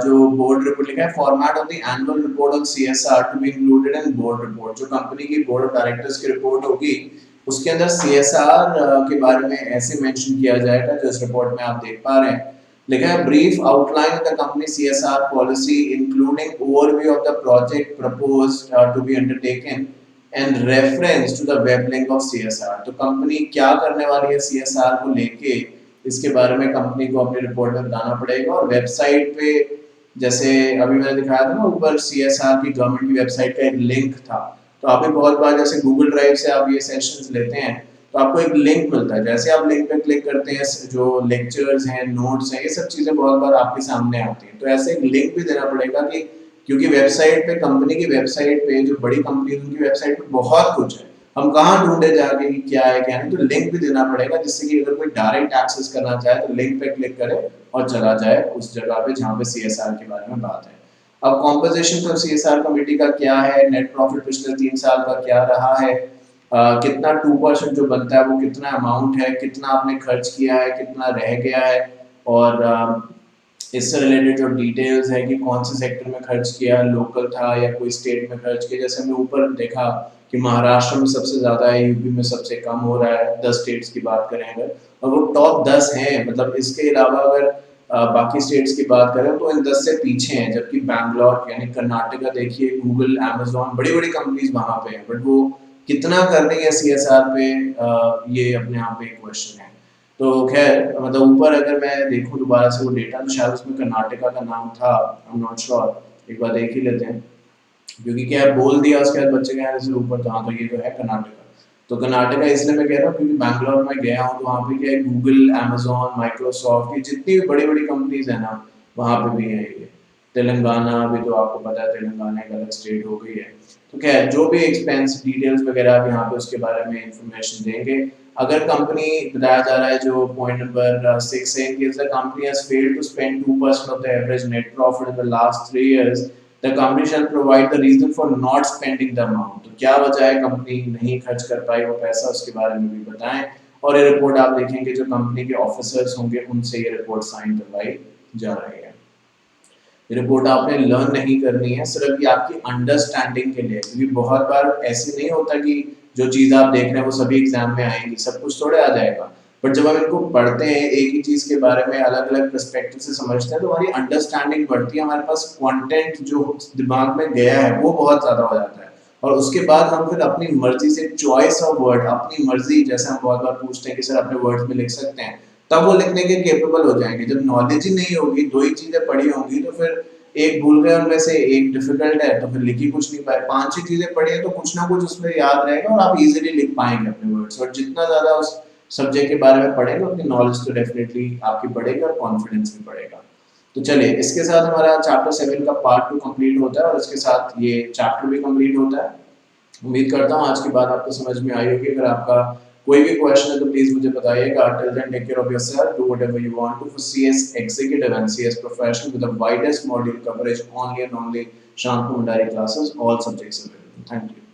जो बोर्ड रिपोर्ट लिखा है, format of the annual report on CSR to be included in board report, जो कंपनी की बोर्ड ऑफ डायरेक्टर्स की रिपोर्ट होगी उसके अंदर सीएसआर के बारे में ऐसे मेंशन किया जाएगा, जो इस रिपोर्ट में आप देख पा रहे हैं। लिखा है brief outline of the company CSR policy including overview of the project proposed to be undertaken and reference to the web link of CSR. तो कंपनी क्या करने वाली है सीएसआर को लेके, इसके बारे में कंपनी को अपनी रिपोर्ट में बताना पड़ेगा। और वेबसाइट पे, जैसे अभी मैंने दिखाया था ना ऊपर, सीएसआर की गवर्नमेंट की वेबसाइट का एक लिंक था, तो आप भी बहुत बार जैसे गूगल ड्राइव से आप ये सेशंस लेते हैं तो आपको एक लिंक मिलता है, जैसे आप लिंक पे क्लिक करते हैं, जो लेक्चर्स हैं, नोट्स हैं, ये सब चीजें बहुत बार आपके सामने आती हैं, तो ऐसे एक लिंक भी देना पड़ेगा कि, क्योंकि वेबसाइट पे, कंपनी की वेबसाइट पे, जो बड़ी कंपनी उनकी वेबसाइट पे बहुत कुछ है, हम कहाँ ढूंढे जाके कि क्या है क्या नहीं, तो लिंक भी देना पड़ेगा, जिससे कि अगर कोई डायरेक्ट एक्सेस करना चाहे तो लिंक पे क्लिक करे और चला जाए उस जगह पे जहाँ पे सीएसआर के बारे में बात है। अब कॉम्पोजिशन तो सीएसआर कमेटी का क्या है, नेट प्रॉफिट पिछले 3 साल का क्या रहा है, कितना 2% जो बनता है वो कितना अमाउंट है, कितना आपने खर्च किया है, कितना रह गया है, और इससे रिलेटेड जो डिटेल्स है कि कौन से सेक्टर में खर्च किया, लोकल था या कोई स्टेट में खर्च किया, जैसे हमने ऊपर देखा कि महाराष्ट्र में सबसे ज़्यादा है, यूपी में सबसे कम हो रहा है, 10 स्टेट्स की बात करें अगर, और वो टॉप 10 हैं, मतलब इसके अलावा अगर बाकी स्टेट्स की बात करें तो इन 10 से पीछे हैं, जबकि बैंगलोर यानी कर्नाटका देखिए, गूगल, अमेजोन, बड़ी बड़ी कंपनीज वहाँ पे हैं, बट वो कितना कर रही है सीएसआर पे, ये अपने आप में एक क्वेश्चन है। तो खैर, मतलब ऊपर अगर मैं देखूं दोबारा से वो डेटा, तो शायद उसमें कर्नाटका का नाम था, आई एम नॉट श्योर, एक बार देख ही लेते हैं, क्योंकि क्या है, बोल दिया उसके बाद बच्चे कहने से ऊपर, तो हाँ, तो ये तो है कर्नाटका। तो कर्नाटका इसलिए मैं कह रहा हूँ क्योंकि बैंगलोर में गया हूँ, तो वहाँ पे क्या है, गूगल, अमेजोन, माइक्रोसॉफ्ट की जितनी भी बड़ी बड़ी कंपनीज है ना, वहाँ पे भी है ये। तेलंगाना भी तो आपको पता है, तेलंगाना एक अलग स्टेट हो गई है। तो क्या है, जो भी एक्सपेंस डिटेल्स वगैरह आप यहाँ पे उसके बारे में इंफॉर्मेशन देंगे। अगर कंपनी, बताया जा रहा है जो पॉइंट नंबर 6 है, कि the company has failed to spend 2% of the average net profit in the last 3 years, the company shall provide the reason for not spending the amount. तो क्या वजह है कंपनी नहीं खर्च कर पाई वो पैसा, उसके बारे में भी बताएं। और ये रिपोर्ट आप देखेंगे जो कंपनी के ऑफिसर्स होंगे उनसे ये रिपोर्ट साइन करवाई जा रही है। रिपोर्ट आपने लर्न नहीं करनी है, सिर्फ ये आपकी अंडरस्टैंडिंग के लिए, क्योंकि बहुत बार ऐसे नहीं होता कि जो चीज़ आप देख रहे हैं वो सभी एग्जाम में आएंगी, सब कुछ थोड़े आ जाएगा, बट जब हम इनको पढ़ते हैं, एक ही चीज़ के बारे में अलग अलग पर्सपेक्टिव से समझते हैं, तो हमारी अंडरस्टैंडिंग बढ़ती है, हमारे पास कंटेंट जो दिमाग में गया है वो बहुत ज़्यादा हो जाता है, और उसके बाद हम फिर अपनी मर्जी से, चॉइस ऑफ वर्ड, अपनी मर्जी, जैसे हम बहुत बार पूछते हैं कि सर अपने वर्ड्स में लिख सकते हैं, तब वो लिखने के केपेबल हो जाएंगे। जब नॉलेज ही नहीं होगी, 2 ही चीजें पढ़ी होंगी, तो फिर एक भूल गए उनमें से, एक डिफिकल्ट है तो फिर लिख ही कुछ नहीं पाए, 5-6 चीजें पढ़ी है तो कुछ ना कुछ उसमें याद रहेगा और आप इजीली लिख पाएंगे अपने वर्ड्स। और जितना ज्यादा उस सब्जेक्ट के बारे में पढ़ेंगे उतनी नॉलेज तो डेफिनेटली आपकी बढ़ेगी और कॉन्फिडेंस भी बढ़ेगा। तो चलिए, इसके साथ हमारा चैप्टर 7 का पार्ट 2 कंप्लीट होता है और इसके साथ ये चैप्टर भी कंप्लीट होता है। उम्मीद करता हूँ आज की बात आपको समझ में आई होगी। अगर आपका कोई भी क्वेश्चन है तो प्लीज मुझे बताइएगा। Till then, take care of yourself, do whatever you want to for CS executive and CS professional with the widest module coverage only and only Shantanu Bhandari classes, all subjects available. Thank you.